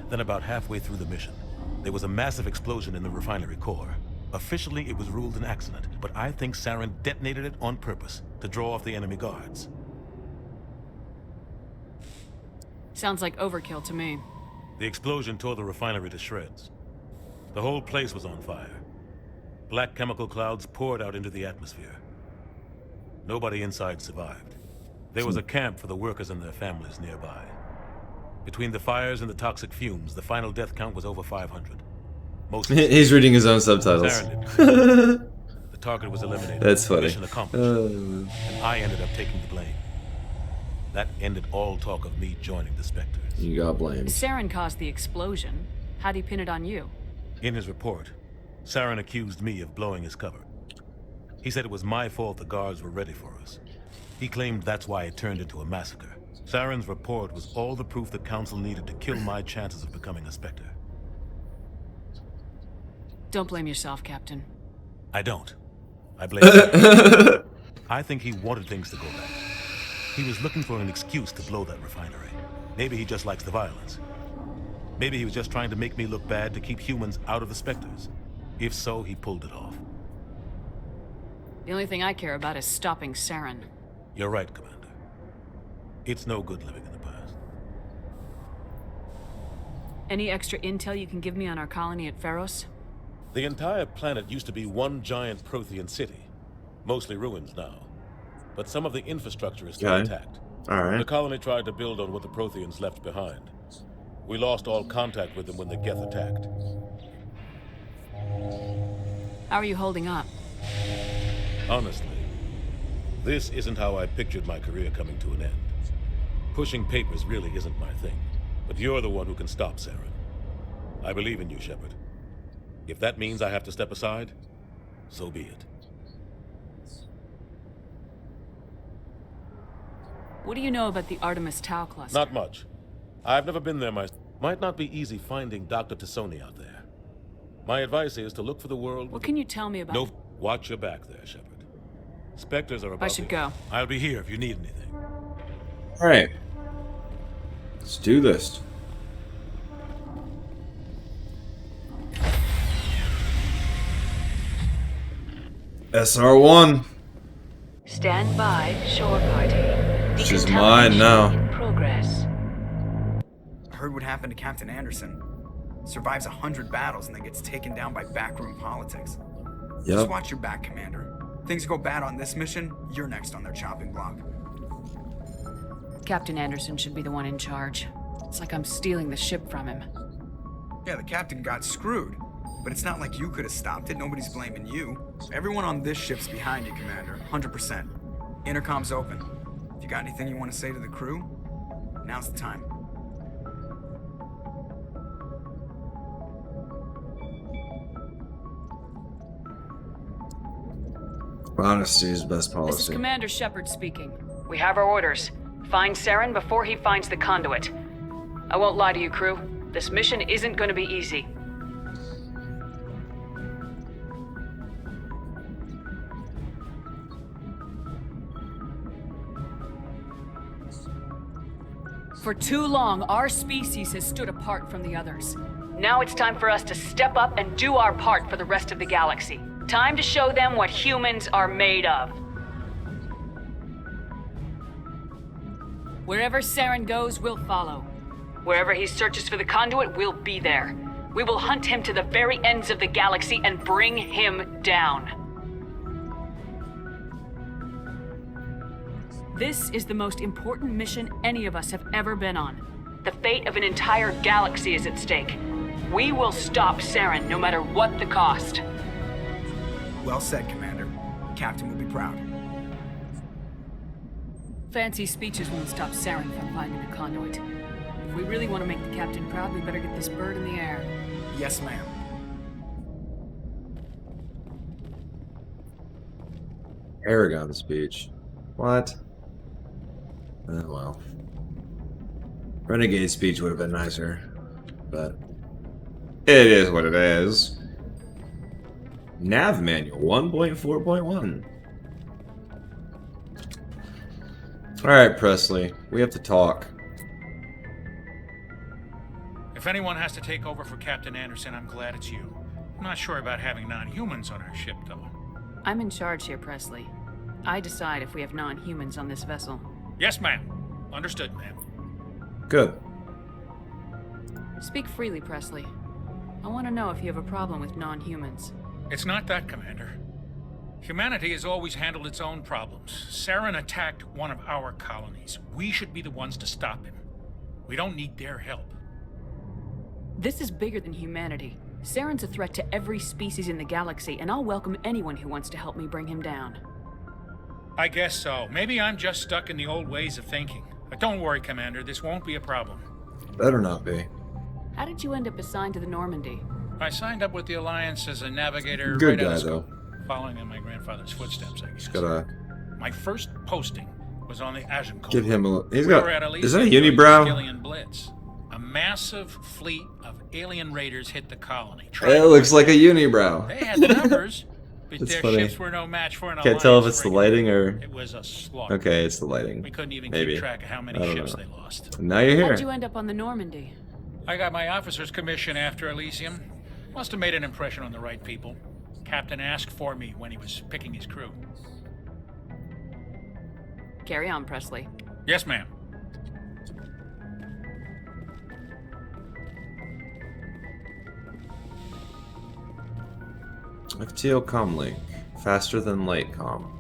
Then about halfway through the mission, there was a massive explosion in the refinery core. Officially, it was ruled an accident, but I think Saren detonated it on purpose to draw off the enemy guards. Sounds like overkill to me. The explosion tore the refinery to shreds. The whole place was on fire. Black chemical clouds poured out into the atmosphere. Nobody inside survived. There was a camp for the workers and their families nearby. Between the fires and the toxic fumes, the final death count was over 500. He's reading his own subtitles. The target was eliminated. That's funny. Mission accomplished. And I ended up taking the blame. That ended all talk of me joining the Spectres. You got blamed. Saren caused the explosion. How'd he pin it on you? In his report, Saren accused me of blowing his cover. He said it was my fault the guards were ready for us. He claimed that's why it turned into a massacre. Saren's report was all the proof the Council needed to kill my chances of becoming a Spectre. Don't blame yourself, Captain. I don't. I blame him. I think he wanted things to go back. He was looking for an excuse to blow that refinery. Maybe he just likes the violence. Maybe he was just trying to make me look bad to keep humans out of the Spectres. If so, he pulled it off. The only thing I care about is stopping Saren. You're right, Commander. It's no good living in the past. Any extra intel you can give me on our colony at Pharos? The entire planet used to be one giant Prothean city. Mostly ruins now. But some of the infrastructure is still intact. Alright. The colony tried to build on what the Protheans left behind. We lost all contact with them when the Geth attacked. How are you holding up? Honestly, this isn't how I pictured my career coming to an end. Pushing papers really isn't my thing, but you're the one who can stop Saren. I believe in you, Shepard. If that means I have to step aside, so be it. What do you know about the Artemis Tau cluster? Not much. I've never been there myself. Might not be easy finding Dr. Tassoni out there. My advice is to look for the world... What can you tell me about... No, watch your back there, Shepard. Spectres are about... I should go. I'll be here if you need anything. Alright. Let's do this. SR1. Stand by, shore party. She's mine now. In progress. I heard what happened to Captain Anderson. Survives 100 battles and then gets taken down by backroom politics. Yep. Just watch your back, Commander. Things go bad on this mission, you're next on their chopping block. Captain Anderson should be the one in charge. It's like I'm stealing the ship from him. Yeah, the captain got screwed. But it's not like you could have stopped it. Nobody's blaming you. Everyone on this ship's behind you, Commander. 100%. Intercom's open. If you got anything you want to say to the crew, now's the time. Honesty is best policy. This is Commander Shepard speaking. We have our orders. Find Saren before he finds the conduit. I won't lie to you, crew. This mission isn't going to be easy. For too long, our species has stood apart from the others. Now it's time for us to step up and do our part for the rest of the galaxy. Time to show them what humans are made of. Wherever Saren goes, we'll follow. Wherever he searches for the conduit, we'll be there. We will hunt him to the very ends of the galaxy and bring him down. This is the most important mission any of us have ever been on. The fate of an entire galaxy is at stake. We will stop Saren no matter what the cost. Well said, Commander. Captain will be proud. Fancy speeches won't stop Saren from finding the conduit. If we really want to make the captain proud, we better get this bird in the air. Yes, ma'am. Aragon speech. What? Oh well. Renegade speech would have been nicer, but it is what it is. Nav manual 1.4.1. Alright, Presley, we have to talk. If anyone has to take over for Captain Anderson, I'm glad it's you. I'm not sure about having non-humans on our ship, though. I'm in charge here, Presley. I decide if we have non-humans on this vessel. Yes, ma'am. Understood, ma'am. Good. Speak freely, Presley. I want to know if you have a problem with non-humans. It's not that, Commander. Humanity has always handled its own problems. Saren attacked one of our colonies. We should be the ones to stop him. We don't need their help. This is bigger than humanity. Saren's a threat to every species in the galaxy, and I'll welcome anyone who wants to help me bring him down. I guess so. Maybe I'm just stuck in the old ways of thinking. But don't worry, Commander. This won't be a problem. Better not be. How did you end up assigned to the Normandy? I signed up with the Alliance as a navigator Good right out guy, of school, though. following in my grandfather's footsteps, I guess. Just gotta My first posting was on the Agincourt. give him a. He's We got. were at Is that a during the unibrow? Skillian Blitz. A massive fleet of alien raiders hit the colony. It looks like a unibrow. They had the numbers, But It's their funny. ships were no match for an Can't tell if Alliance it's the frigate. lighting or... It was a slaughter. Okay, it's the lighting. We couldn't even Maybe. keep track of how many I don't ships know. they lost. And now you're here. How'd you end up on the Normandy? I got my officer's commission after Elysium. Must have made an impression on the right people. Captain asked for me when he was picking his crew. Carry on, Presley. Yes, ma'am. FTO comlink. Faster than light com.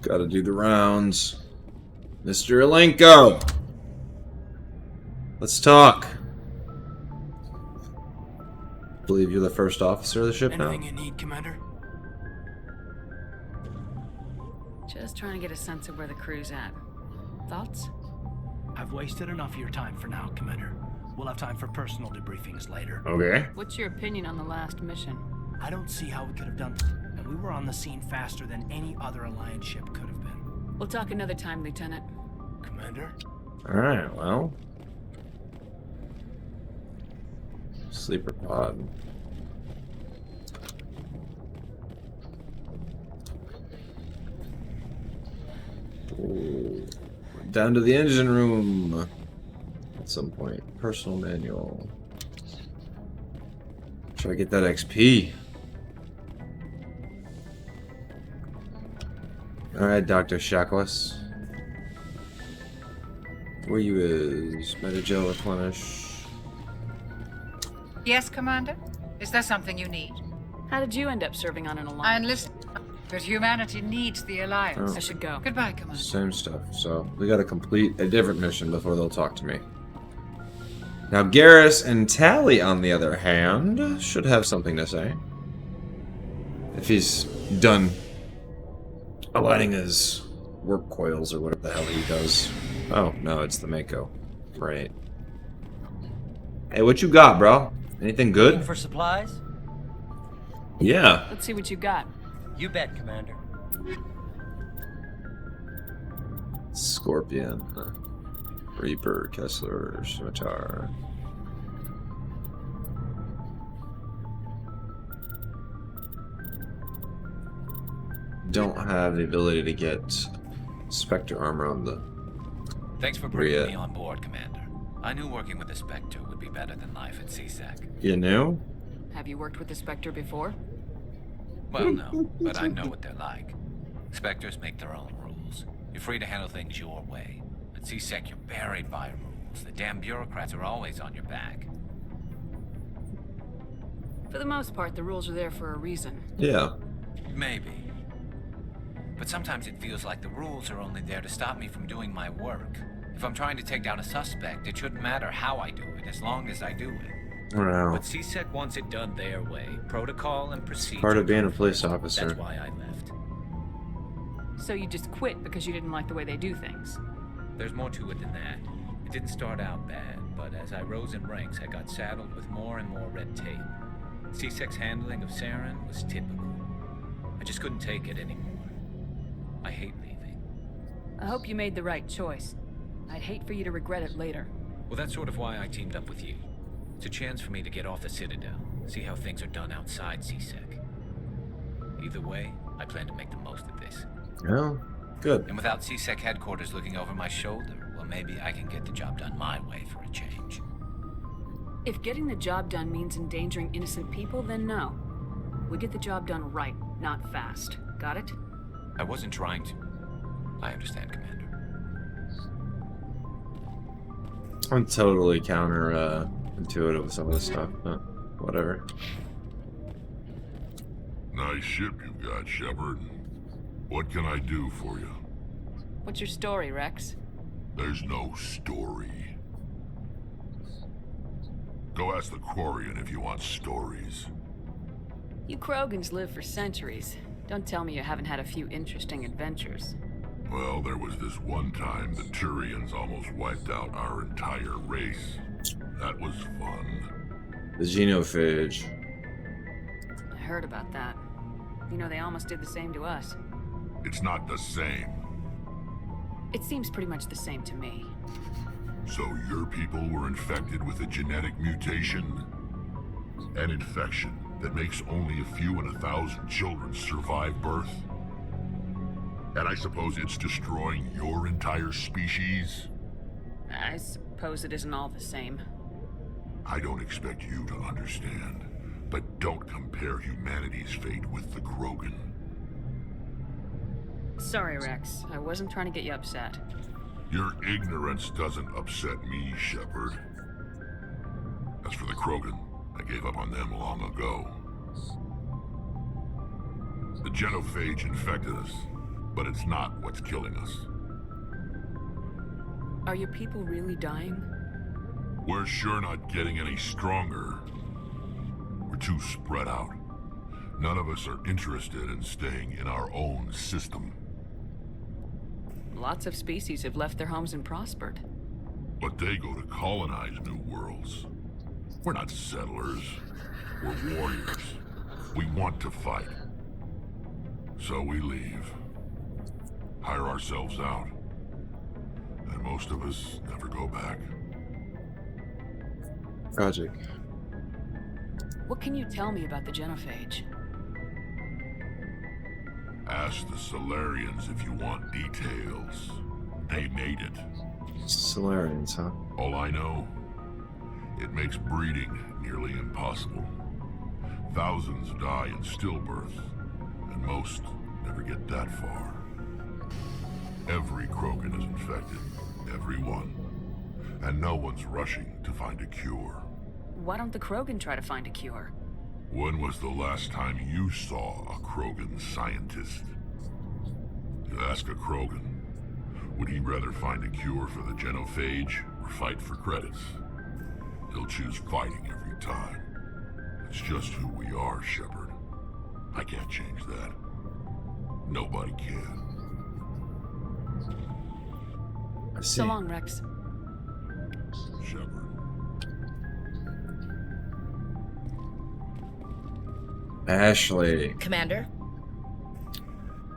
Gotta do the rounds. Mr. Alenko! Let's talk. Believe you're the first officer of the ship now? Anything you need, Commander? Just trying to get a sense of where the crew's at. Thoughts? I've wasted enough of your time for now, Commander. We'll have time for personal debriefings later. Okay. What's your opinion on the last mission? I don't see how we could have done and we were on the scene faster than any other Alliance ship could have been. We'll talk another time, Lieutenant. Commander? Alright, well. Sleeper pod. Ooh. Down to the engine room at some point. Personal manual. Try to get that XP. Alright, Dr. Shackles. Where you is? Metagel replenish. Yes, Commander? Is there something you need? How did you end up serving on an I alliance? enlisted, but humanity needs the Alliance. Oh. I should go. Goodbye, Commander. Same stuff. So we gotta complete a different mission before they'll talk to me. Now Garrus and Tally, on the other hand, should have something to say. If he's done aligning his work coils or whatever the hell he does. Oh, no, it's the Mako. Right. Hey, what you got, bro? Anything good? Looking for supplies? Yeah. Let's see what you got. You bet, Commander. Scorpion. Reaper, Kessler, Scimitar. Don't have the ability to get Spectre armor on the... Thanks for bringing me on board, Commander. I knew working with the Spectre would be better than life at CSEC. You knew? Have you worked with the Spectre before? Well, no, but I know what they're like. Spectres make their own rules. You're free to handle things your way. At CSEC, you're buried by rules. The damn bureaucrats are always on your back. For the most part, the rules are there for a reason. Yeah. Maybe. But sometimes it feels like the rules are only there to stop me from doing my work. If I'm trying to take down a suspect, it shouldn't matter how I do it, as long as I do it. Wow. But CSEC wants it done their way. Protocol and procedure. Part of being a police officer. That's why I left. So you just quit because you didn't like the way they do things? There's more to it than that. It didn't start out bad, but as I rose in ranks, I got saddled with more and more red tape. CSEC's handling of Saren was typical. I just couldn't take it anymore. I hate leaving. I hope you made the right choice. I'd hate for you to regret it later. Well, that's sort of why I teamed up with you. It's a chance for me to get off the Citadel, see how things are done outside CSEC. Either way, I plan to make the most of this. Well, good. And without CSEC headquarters looking over my shoulder, well, maybe I can get the job done my way for a change. If getting the job done means endangering innocent people, then no. We get the job done right, not fast. Got it? I wasn't trying to. I understand, Commander. I'm totally counter intuitive with some of this stuff, but whatever. Nice ship you've got, Shepard. What can I do for you? What's your story, Rex? There's no story. Go ask the Quarian if you want stories. You Krogans live for centuries. Don't tell me you haven't had a few interesting adventures. Well, there was this one time the Turians almost wiped out our entire race. That was fun. The genophage. I heard about that. You know, they almost did the same to us. It's not the same. It seems pretty much the same to me. So your people were infected with a genetic mutation? An infection that makes only a few in 1,000 children survive birth? And I suppose it's destroying your entire species? I suppose it isn't all the same. I don't expect you to understand, but don't compare humanity's fate with the Krogan. Sorry, Rex. I wasn't trying to get you upset. Your ignorance doesn't upset me, Shepard. As for the Krogan, I gave up on them long ago. The genophage infected us, but it's not what's killing us. Are your people really dying? We're sure not getting any stronger. We're too spread out. None of us are interested in staying in our own system. Lots of species have left their homes and prospered. But they go to colonize new worlds. We're not settlers. We're warriors. We want to fight. So we leave. Hire ourselves out. And most of us never go back. Tragic. What can you tell me about the genophage? Ask the Solarians if you want details. They made it. Solarians, huh? All I know, it makes breeding nearly impossible. Thousands die in stillbirth, and most never get that far. Every Krogan is infected. Every one. And no one's rushing to find a cure. Why don't the Krogan try to find a cure? When was the last time you saw a Krogan scientist? You ask a Krogan, would he rather find a cure for the genophage or fight for credits? He'll choose fighting every time. It's just who we are, Shepard. I can't change that. Nobody can. So long, Rex. Shepard. Ashley. Commander?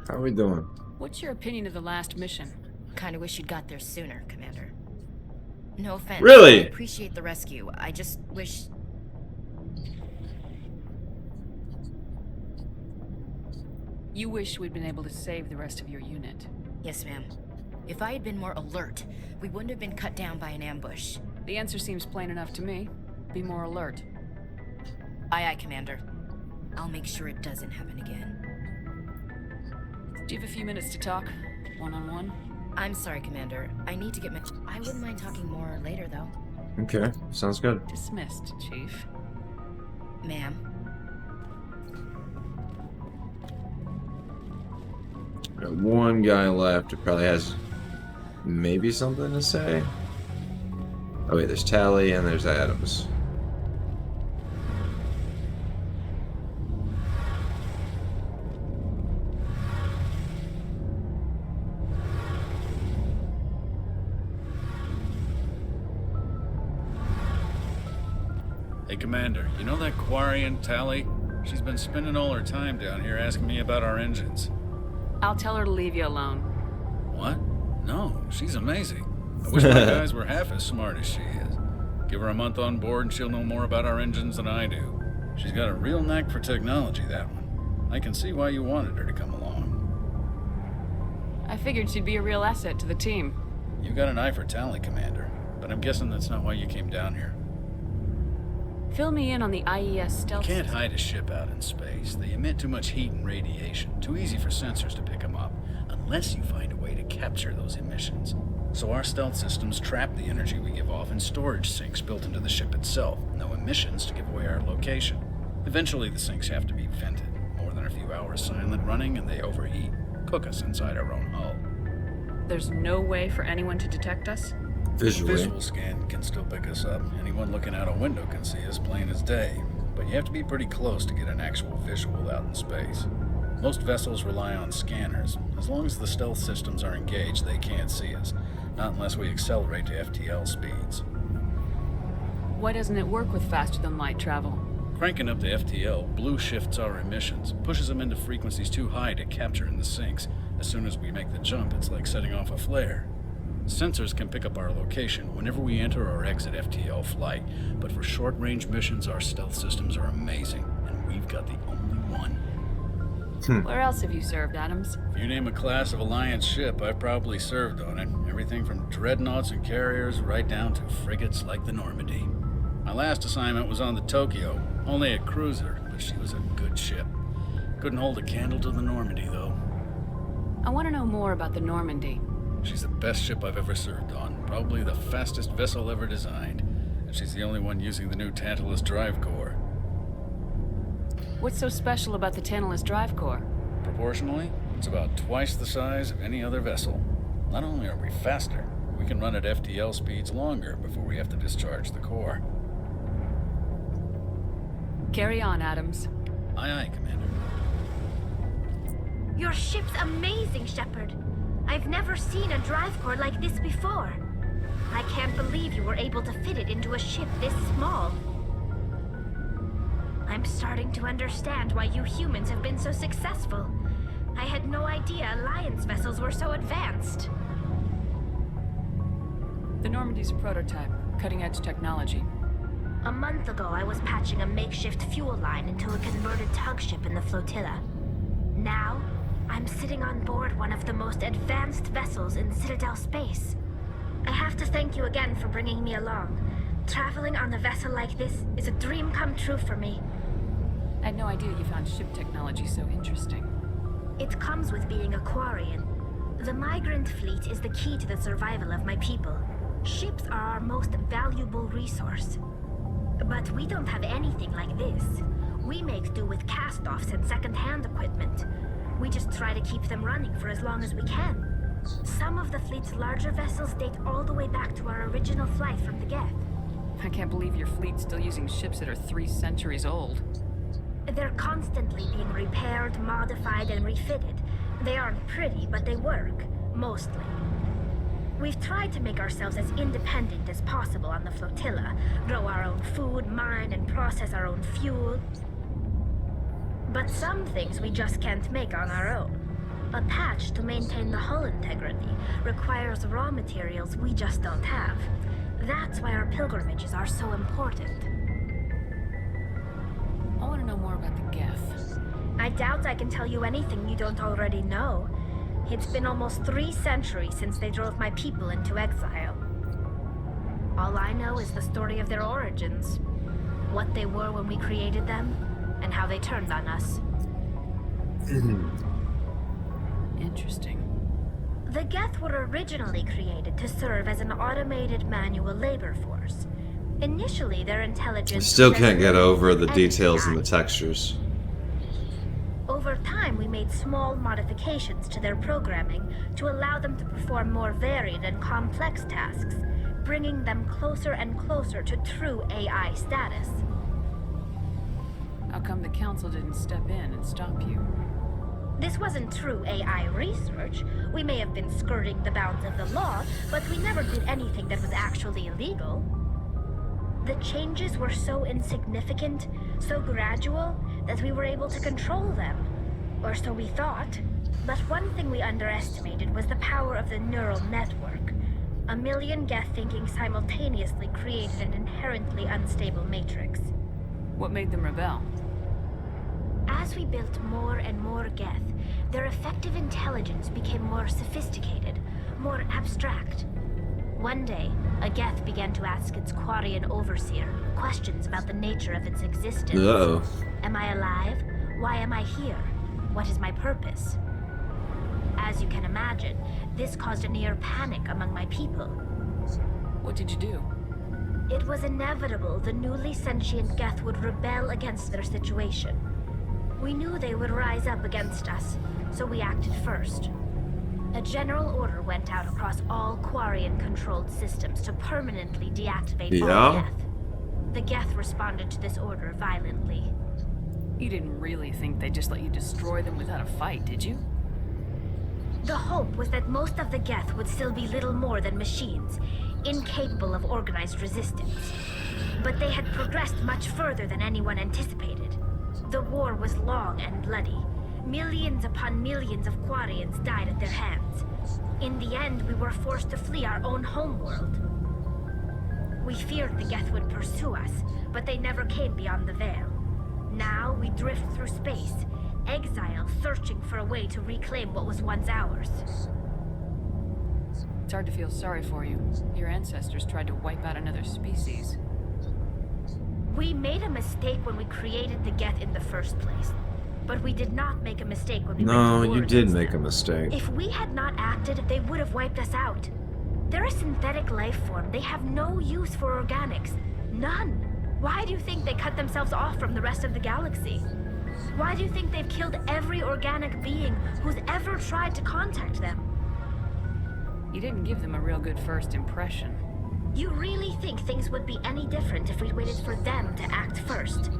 How are we doing? What's your opinion of the last mission? Kinda wish you'd got there sooner, Commander. No offense. Really? I appreciate the rescue. I just wish... You wish we'd been able to save the rest of your unit. Yes, ma'am. If I had been more alert, we wouldn't have been cut down by an ambush. The answer seems plain enough to me. Be more alert. Aye, aye, Commander. I'll make sure it doesn't happen again. Do you have a few minutes to talk? One-on-one? I'm sorry, Commander. I need to get my... I wouldn't mind talking more later, though. Okay, sounds good. Dismissed, Chief. Ma'am. Got one guy left who probably has maybe something to say. Oh wait, there's Tally and there's Adams. Hey, Commander, you know that Quarian, Tally? She's been spending all her time down here asking me about our engines. I'll tell her to leave you alone. What? No, she's amazing. I wish my guys were half as smart as she is. Give her a month on board and she'll know more about our engines than I do. She's got a real knack for technology, that one. I can see why you wanted her to come along. I figured she'd be a real asset to the team. You got an eye for Tally, Commander, but I'm guessing that's not why you came down here. Fill me in on the IES stealth Can't system. hide a ship out in space. They emit too much heat and radiation. Too easy for sensors to pick them up, unless you find a way to capture those emissions. So our stealth systems trap the energy we give off in storage sinks built into the ship itself. No emissions to give away our location. Eventually the sinks have to be vented. More than a few hours silent running and they overheat. Cook us inside our own hull. There's no way for anyone to detect us? Visually. Visual scan can still pick us up. Anyone looking out a window can see us plain as day. But you have to be pretty close to get an actual visual out in space. Most vessels rely on scanners. As long as the stealth systems are engaged, they can't see us. Not unless we accelerate to FTL speeds. Why doesn't it work with faster-than-light travel? Cranking up the FTL blue shifts our emissions, pushes them into frequencies too high to capture in the sinks. As soon as we make the jump, it's like setting off a flare. Sensors can pick up our location whenever we enter or exit FTL flight, but for short-range missions, our stealth systems are amazing, and we've got the only one. Where else have you served, Adams? If you name a class of Alliance ship, I've probably served on it. Everything from dreadnoughts and carriers right down to frigates like the Normandy. My last assignment was on the Tokyo, only a cruiser, but she was a good ship. Couldn't hold a candle to the Normandy, though. I want to know more about the Normandy. She's the best ship I've ever served on, probably the fastest vessel ever designed, and she's the only one using the new Tantalus drive core. What's so special about the Tantalus drive core? Proportionally, it's about twice the size of any other vessel. Not only are we faster, we can run at FTL speeds longer before we have to discharge the core. Carry on, Adams. Aye, aye, Commander. Your ship's amazing, Shepard. I've never seen a drive core like this before. I can't believe you were able to fit it into a ship this small. I'm starting to understand why you humans have been so successful. I had no idea Alliance vessels were so advanced. The Normandy's a prototype, cutting-edge technology. A month ago, I was patching a makeshift fuel line into a converted tug ship in the flotilla. Now, I'm sitting on board one of the most advanced vessels in Citadel space. I have to thank you again for bringing me along. Traveling on a vessel like this is a dream come true for me. I had no idea you found ship technology so interesting. It comes with being a Quarian. The migrant fleet is the key to the survival of my people. Ships are our most valuable resource. But we don't have anything like this. We make do with cast-offs and second-hand equipment. We just try to keep them running for as long as we can. Some of the fleet's larger vessels date all the way back to our original flight from the Geth. I can't believe your fleet's still using ships that are 3 centuries old. They're constantly being repaired, modified, and refitted. They aren't pretty, but they work, mostly. We've tried to make ourselves as independent as possible on the flotilla, grow our own food, mine, and process our own fuel. But some things we just can't make on our own. A patch to maintain the hull integrity requires raw materials we just don't have. That's why our pilgrimages are so important. I want to know more about the Geth. I doubt I can tell you anything you don't already know. It's been almost 3 centuries since they drove my people into exile. All I know is the story of their origins, what they were when we created them, and how they turned on us. Interesting. The Geth were originally created to serve as an automated manual labor force. Initially, their intelligence... I still can't get over the details and the textures. Over time, we made small modifications to their programming to allow them to perform more varied and complex tasks, bringing them closer and closer to true AI status. How come the Council didn't step in and stop you? This wasn't true AI research. We may have been skirting the bounds of the law, but we never did anything that was actually illegal. The changes were so insignificant, so gradual, that we were able to control them. Or so we thought. But one thing we underestimated was the power of the neural network. A million Geth thinking simultaneously created an inherently unstable matrix. What made them rebel? As we built more and more Geth, their effective intelligence became more sophisticated, more abstract. One day, a Geth began to ask its Quarian overseer questions about the nature of its existence. Uh-oh. Am I alive? Why am I here? What is my purpose? As you can imagine, this caused a near panic among my people. What did you do? It was inevitable the newly sentient Geth would rebel against their situation. We knew they would rise up against us, so we acted first. A general order went out across all Quarian-controlled systems to permanently deactivate all Geth. The Geth responded to this order violently. You didn't really think they'd just let you destroy them without a fight, did you? The hope was that most of the Geth would still be little more than machines, incapable of organized resistance. But they had progressed much further than anyone anticipated. The war was long and bloody. Millions upon millions of Quarians died at their hands. In the end, we were forced to flee our own homeworld. We feared the Geth would pursue us, but they never came beyond the Veil. Now we drift through space, exile, searching for a way to reclaim what was once ours. It's hard to feel sorry for you. Your ancestors tried to wipe out another species. We made a mistake when we created the Geth in the first place. But we did not make a mistake when we No, went to war you did against make them. a mistake. If we had not acted, they would have wiped us out. They're a synthetic life form. They have no use for organics. None. Why do you think they cut themselves off from the rest of the galaxy? Why do you think they've killed every organic being who's ever tried to contact them? You didn't give them a real good first impression. You really think things would be any different if we waited for them to act first?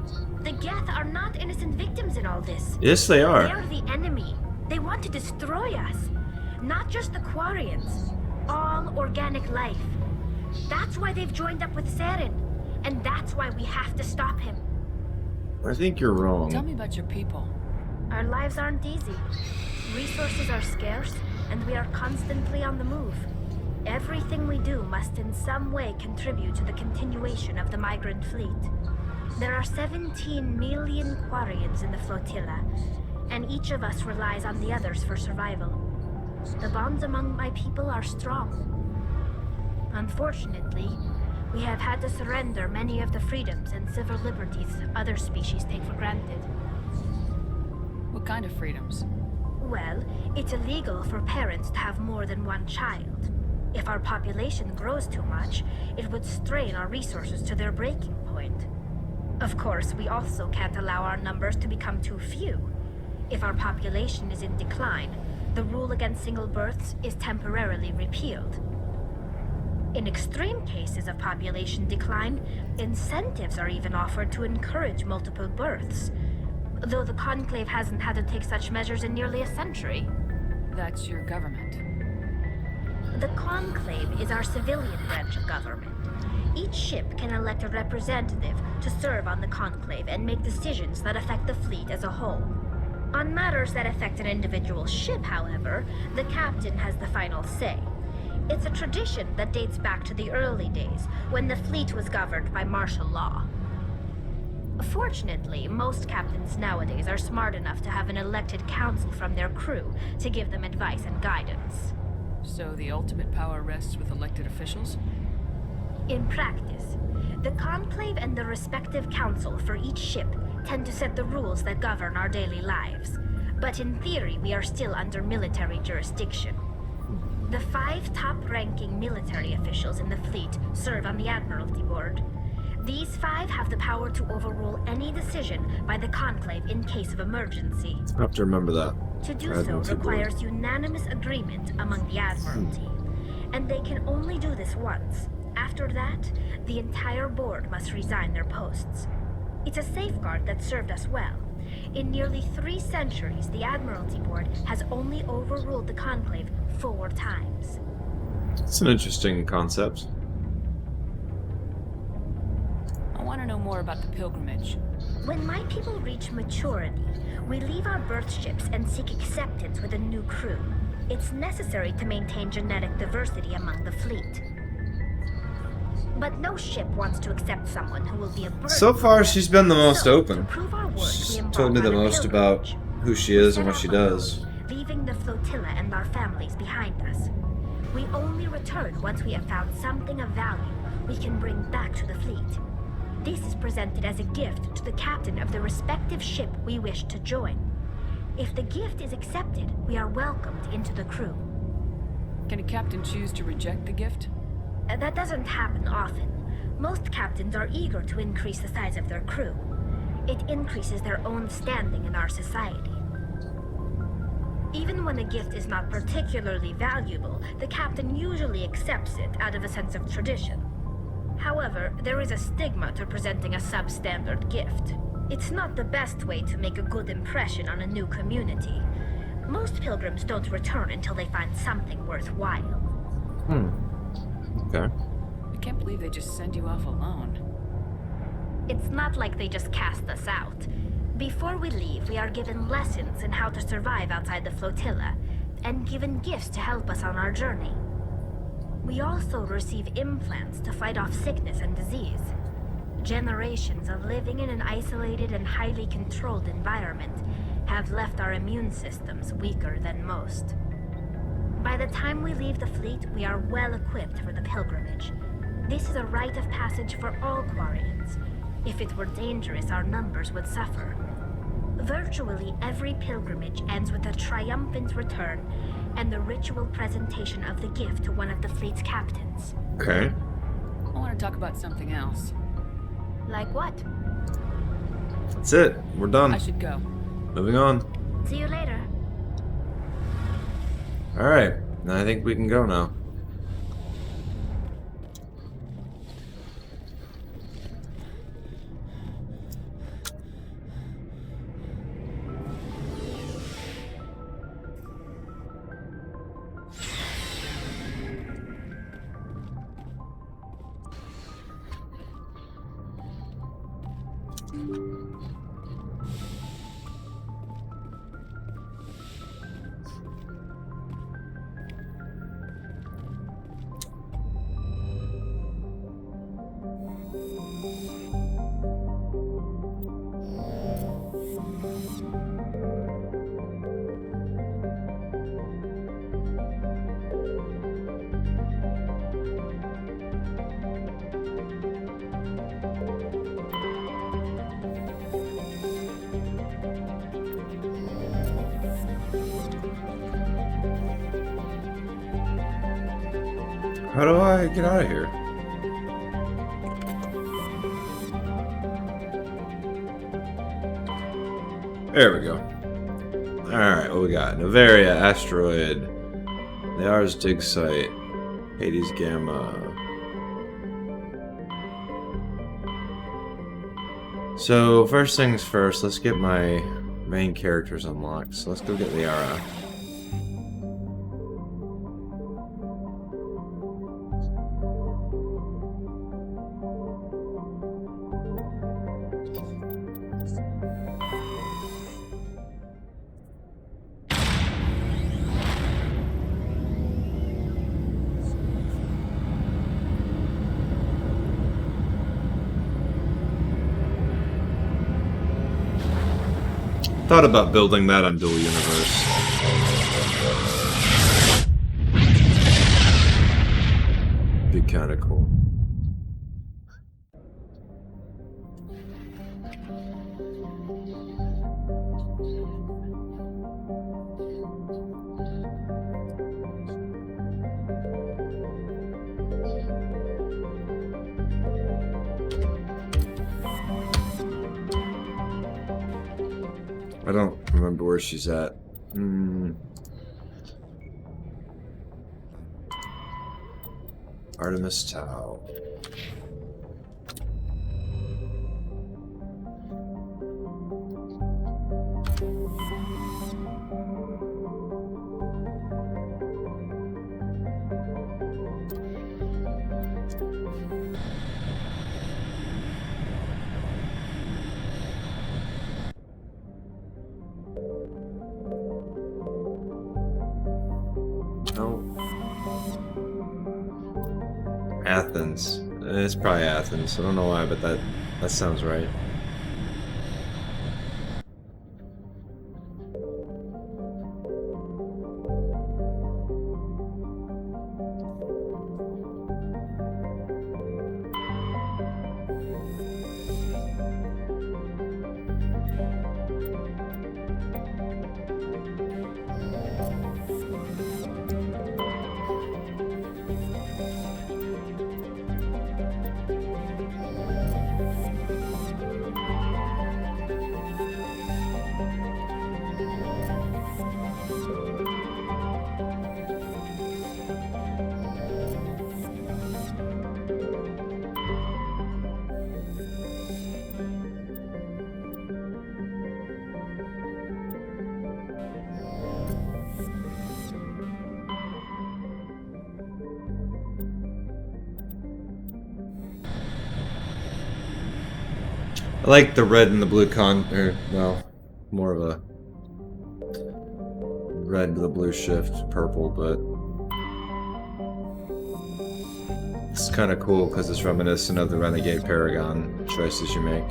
The Geth are not innocent victims in all this. Yes, they are. They are the enemy. They want to destroy us. Not just the Quarians. All organic life. That's why they've joined up with Saren. And that's why we have to stop him. I think you're wrong. Tell me about your people. Our lives aren't easy. Resources are scarce, and we are constantly on the move. Everything we do must in some way contribute to the continuation of the migrant fleet. There are 17 million Quarians in the flotilla, and each of us relies on the others for survival. The bonds among my people are strong. Unfortunately, we have had to surrender many of the freedoms and civil liberties other species take for granted. What kind of freedoms? Well, it's illegal for parents to have more than one child. If our population grows too much, it would strain our resources to their breaking point. Of course, we also can't allow our numbers to become too few. If our population is in decline, the rule against single births is temporarily repealed. In extreme cases of population decline, incentives are even offered to encourage multiple births, though the Conclave hasn't had to take such measures in nearly a century. That's your government. The Conclave is our civilian branch of government. Each ship can elect a representative to serve on the Conclave and make decisions that affect the fleet as a whole. On matters that affect an individual ship, however, the captain has the final say. It's a tradition that dates back to the early days, when the fleet was governed by martial law. Fortunately, most captains nowadays are smart enough to have an elected council from their crew to give them advice and guidance. So the ultimate power rests with elected officials? In practice, the Conclave and the respective council for each ship tend to set the rules that govern our daily lives. But in theory, we are still under military jurisdiction. The 5 top-ranking military officials in the fleet serve on the Admiralty Board. These 5 have the power to overrule any decision by the Conclave in case of emergency. I have to remember that. To do so requires unanimous agreement among the Admiralty. And they can only do this once. After that, the entire board must resign their posts. It's a safeguard that served us well. In nearly 3 centuries, the Admiralty Board has only overruled the Conclave 4 times. It's an interesting concept. I want to know more about the pilgrimage. When my people reach maturity, we leave our birth ships and seek acceptance with a new crew. It's necessary to maintain genetic diversity among the fleet. But no ship wants to accept someone who will be a burden. So far, she's been the most open. Prove our worth, She's we embark told me the on a most pilgrimage. about who she is and what she does. Leaving the flotilla and our families behind us. We only return once we have found something of value we can bring back to the fleet. This is presented as a gift to the captain of the respective ship we wish to join. If the gift is accepted, we are welcomed into the crew. Can a captain choose to reject the gift? That doesn't happen often. Most captains are eager to increase the size of their crew. It increases their own standing in our society. Even when a gift is not particularly valuable, the captain usually accepts it out of a sense of tradition. However, there is a stigma to presenting a substandard gift. It's not the best way to make a good impression on a new community. Most pilgrims don't return until they find something worthwhile. Okay. can't believe they just send you off alone. It's not like they just cast us out. Before we leave, we are given lessons in how to survive outside the flotilla, and given gifts to help us on our journey. We also receive implants to fight off sickness and disease. Generations of living in an isolated and highly controlled environment have left our immune systems weaker than most. By the time we leave the fleet, we are well equipped for the pilgrimage. This is a rite of passage for all Quarians. If it were dangerous, our numbers would suffer. Virtually every pilgrimage ends with a triumphant return and the ritual presentation of the gift to one of the fleet's captains. Okay. I want to talk about something else. Like what? That's it. We're done. I should go. Moving on. See you later. Alright. I think we can go now. How do I get out of here? There we go. Alright, what we got? Novaria, asteroid. The Ars dig site. Hades Gamma. So, first things first, let's get my main characters unlocked. So let's go get Liara. Thought about building that on Dual Universe. Be kinda cool. I don't remember where she's at. Artemis Tau. Athens. It's probably Athens. I don't know why, but that sounds right. I like the red and the blue well, more of a red to the blue shift, purple, but it's kind of cool because it's reminiscent of the Renegade Paragon choices you make.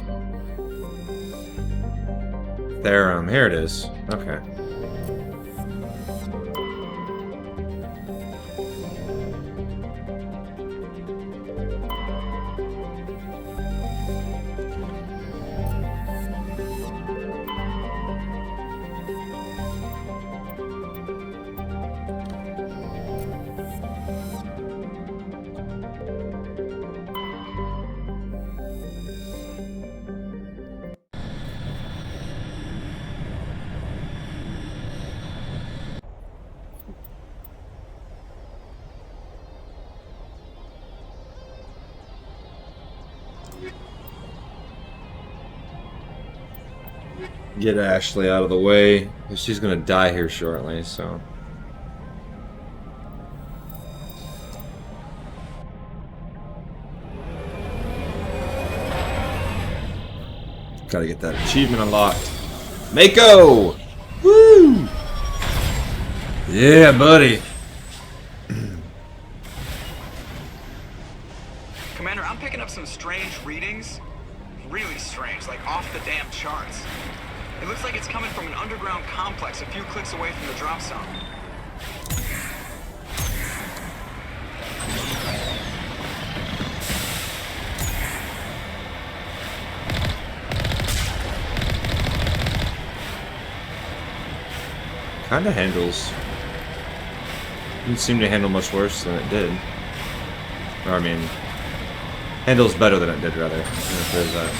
There, here it is. Okay. Get Ashley out of the way, because she's gonna die here shortly, so. Gotta get that achievement unlocked. Mako! Woo! Yeah, buddy. Commander, I'm picking up some strange readings. Really strange, like off the damn charts. It looks like it's coming from an underground complex a few clicks away from the drop zone. Kinda handles. Didn't seem to handle much worse than it did. Or, I mean, handles better than it did, rather. If there's that.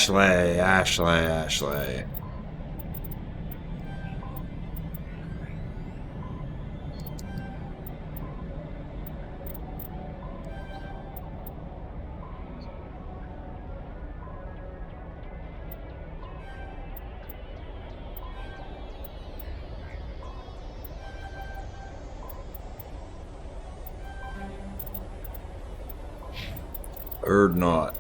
Ashley. Or not.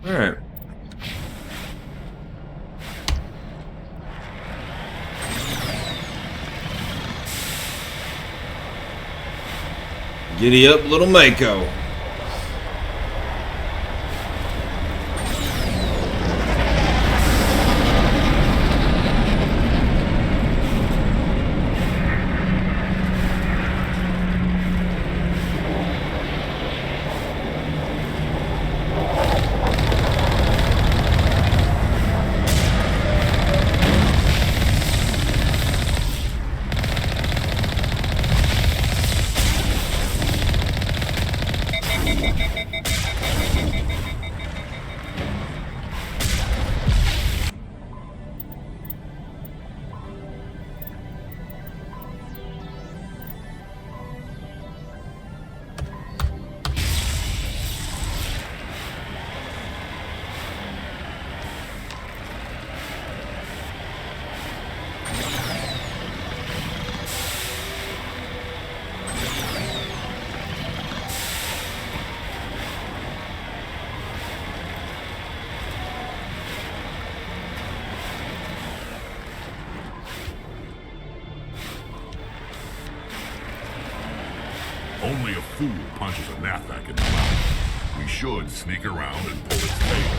Alright. Giddy up, little Mako. Only a fool punches a Nathak in the mouth. We should sneak around and pull its tail.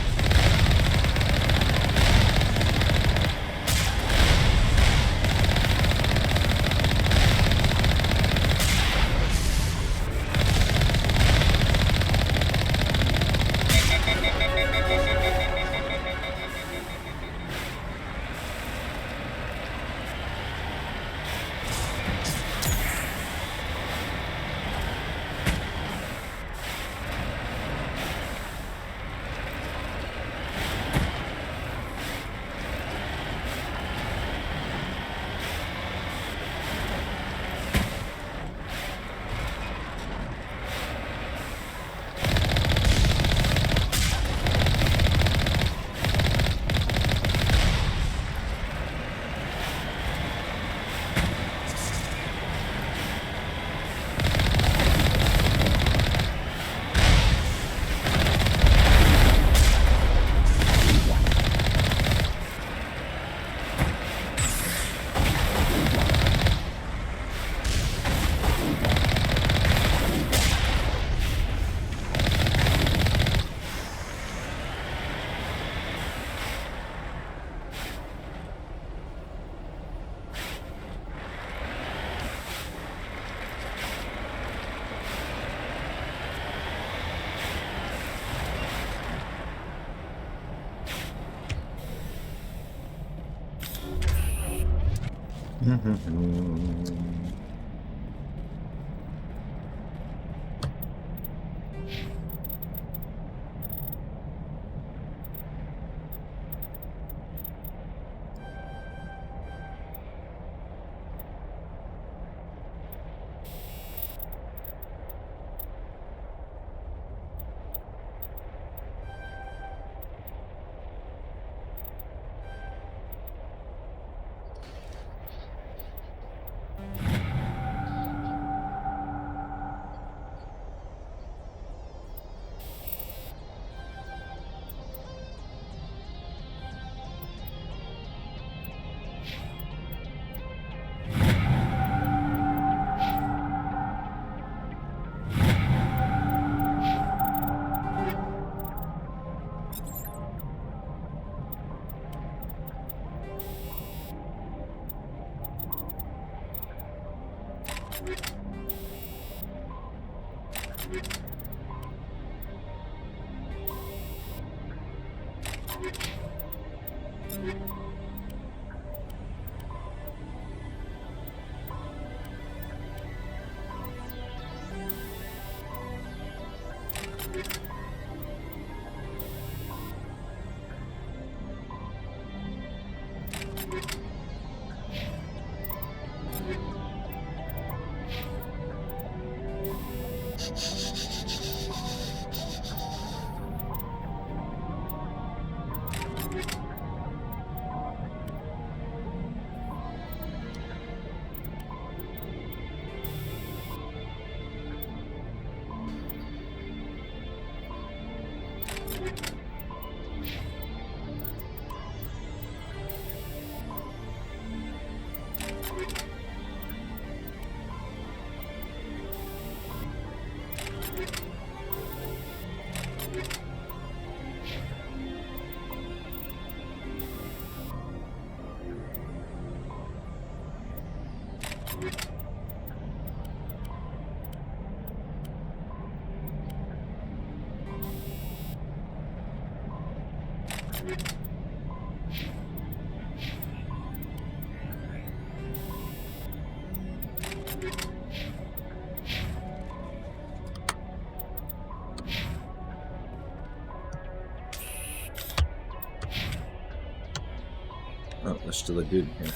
Oh, there's still a dude here.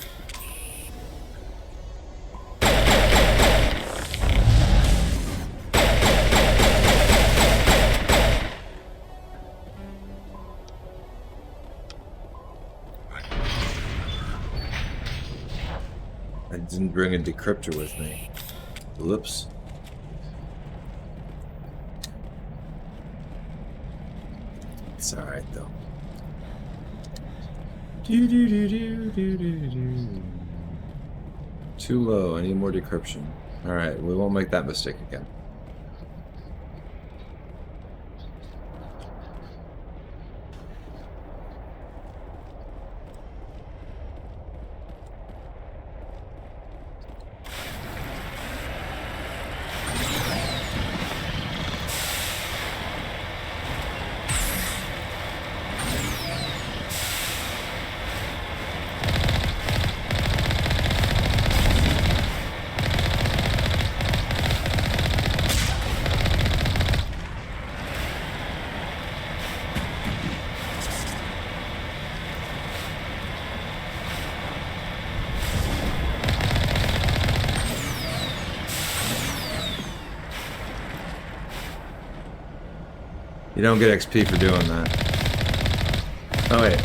I didn't bring a decryptor with me. Whoops. It's alright though. Too low, I need more decryption. Alright, we won't make that mistake again. You don't get XP for doing that. Oh wait.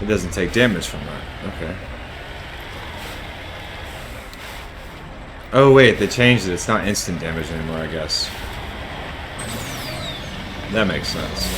It doesn't take damage from that. Okay. Oh wait, they changed it. It's not instant damage anymore, I guess. That makes sense.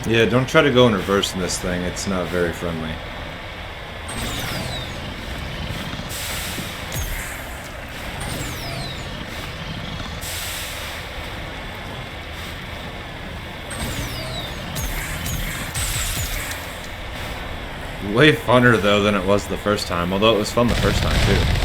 Yeah, don't try to go in reverse in this thing. It's not very friendly. Way funner, though, than it was the first time. Although it was fun the first time, too.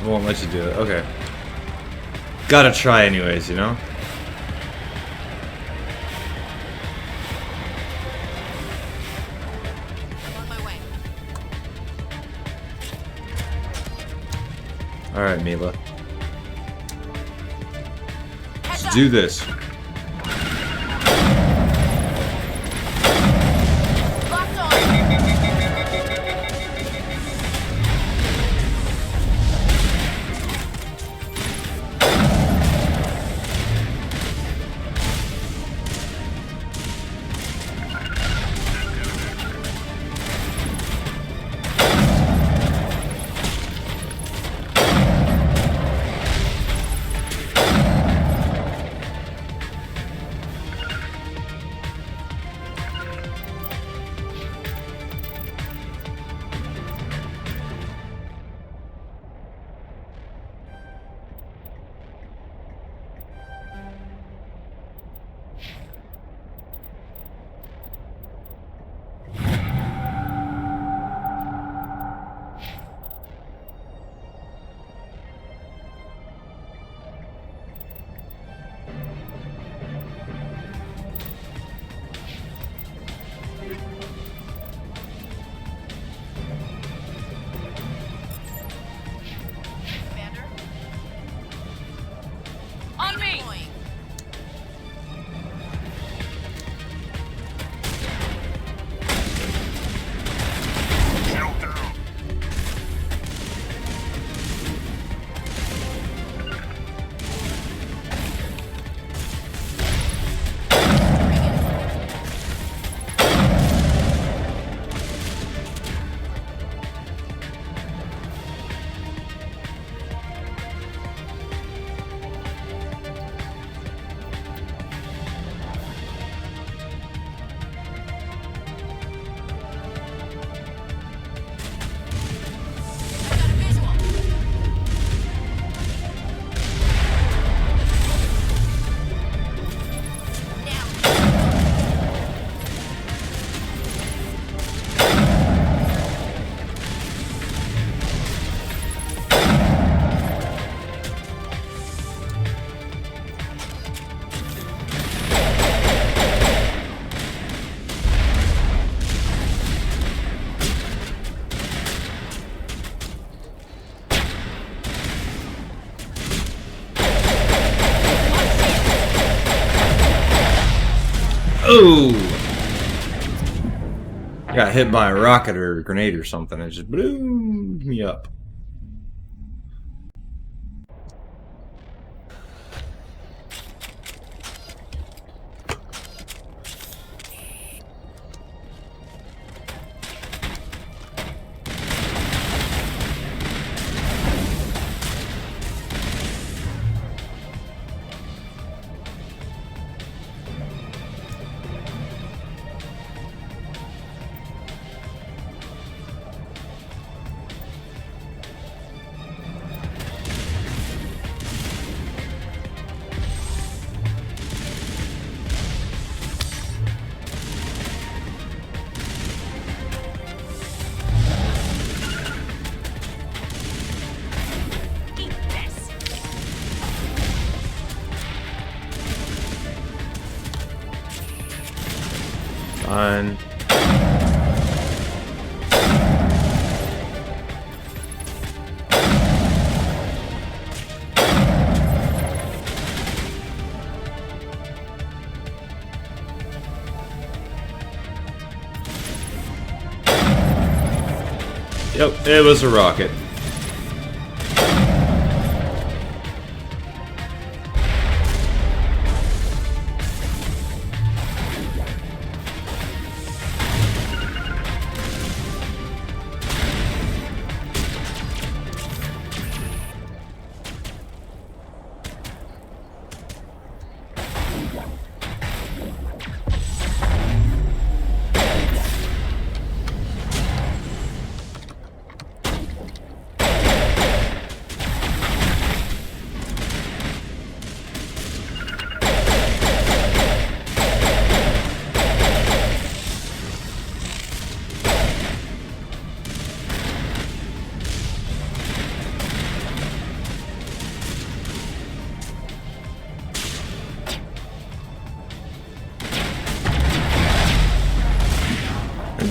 Won't let you do it. Okay. Gotta try anyways, you know? Alright, Mila. Let's do this. Oh! Got hit by a rocket or a grenade or something. It just blew me up. Fine. Yep, it was a rocket.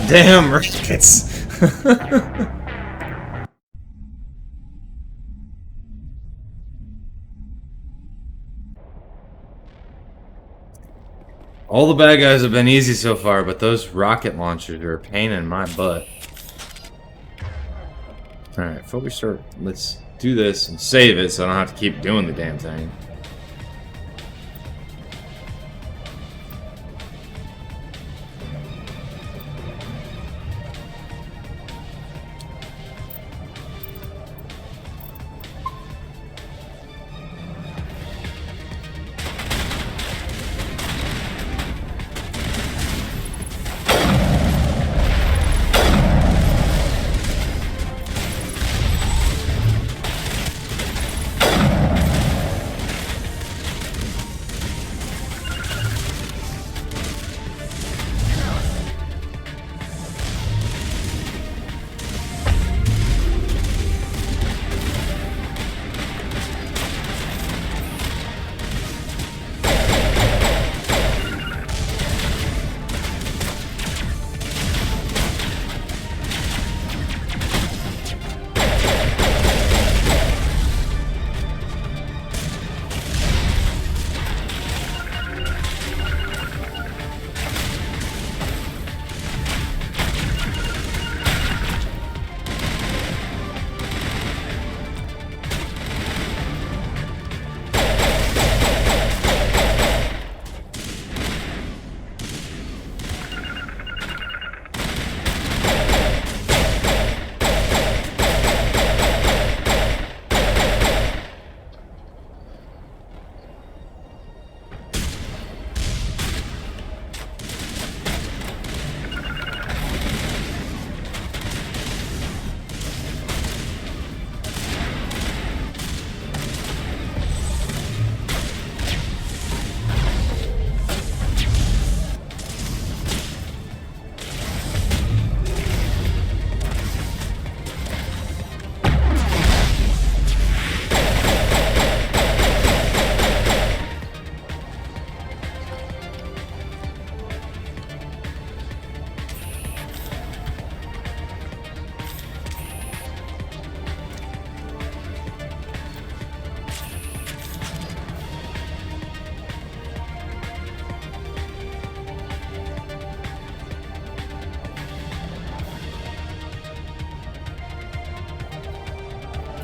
Damn rockets. All the bad guys have been easy so far, but those rocket launchers are a pain in my butt. Alright, before we start, let's do this and save it so I don't have to keep doing the damn thing.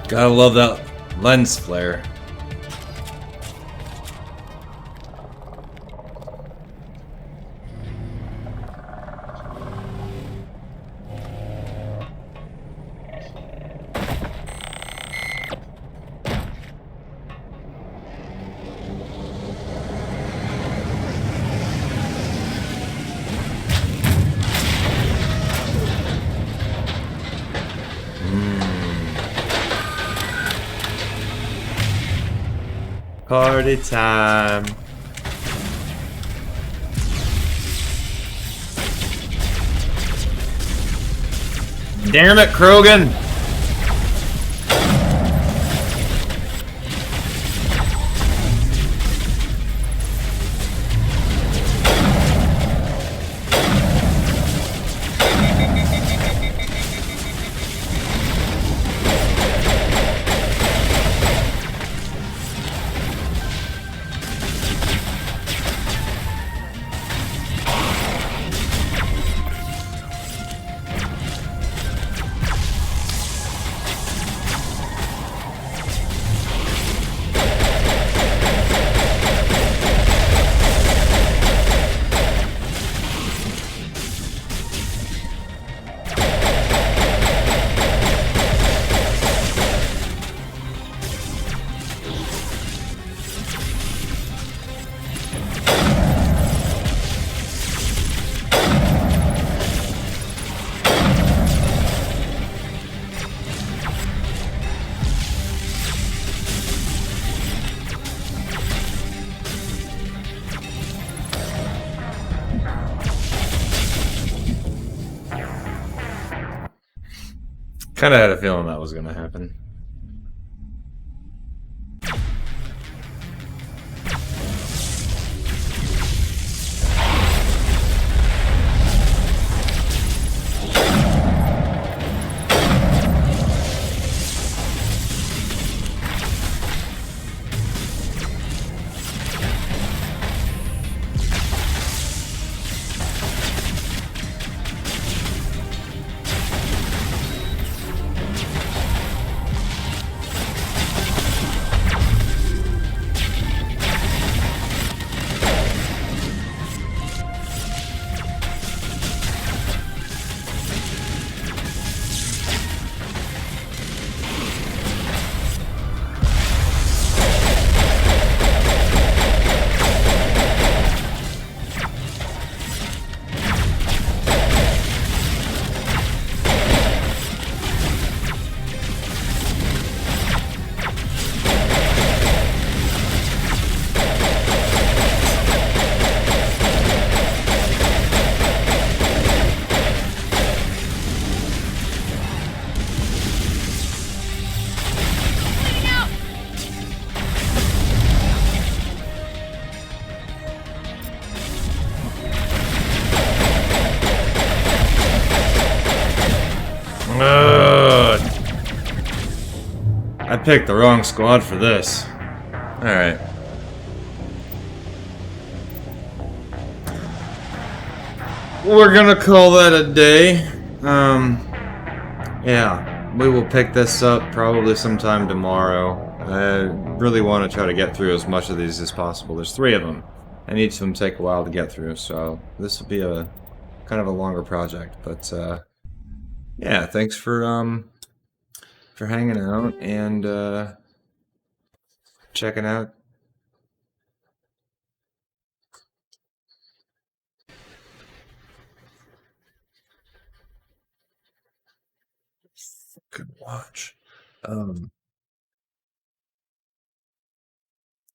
Gotta love that lens flare. Party time. Damn it, Krogan! Kind of had a feeling that was going to happen. I picked the wrong squad for this. Alright. We're gonna call that a day. Yeah, we will pick this up probably sometime tomorrow. I really want to try to get through as much of these as possible. There's 3 of them, and each of them take a while to get through, so this will be a kind of a longer project. But yeah, thanks for hanging out and checking out. Good watch.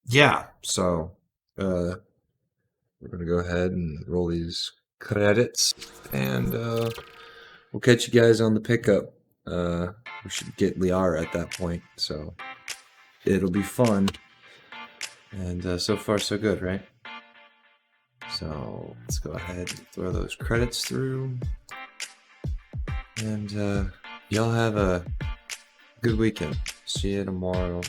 Yeah, so we're gonna go ahead and roll these credits, and we'll catch you guys on the pickup. We should get Liara at that point, so it'll be fun. And so far, so good, right? So let's go ahead and throw those credits through. And y'all have a good weekend. See you tomorrow.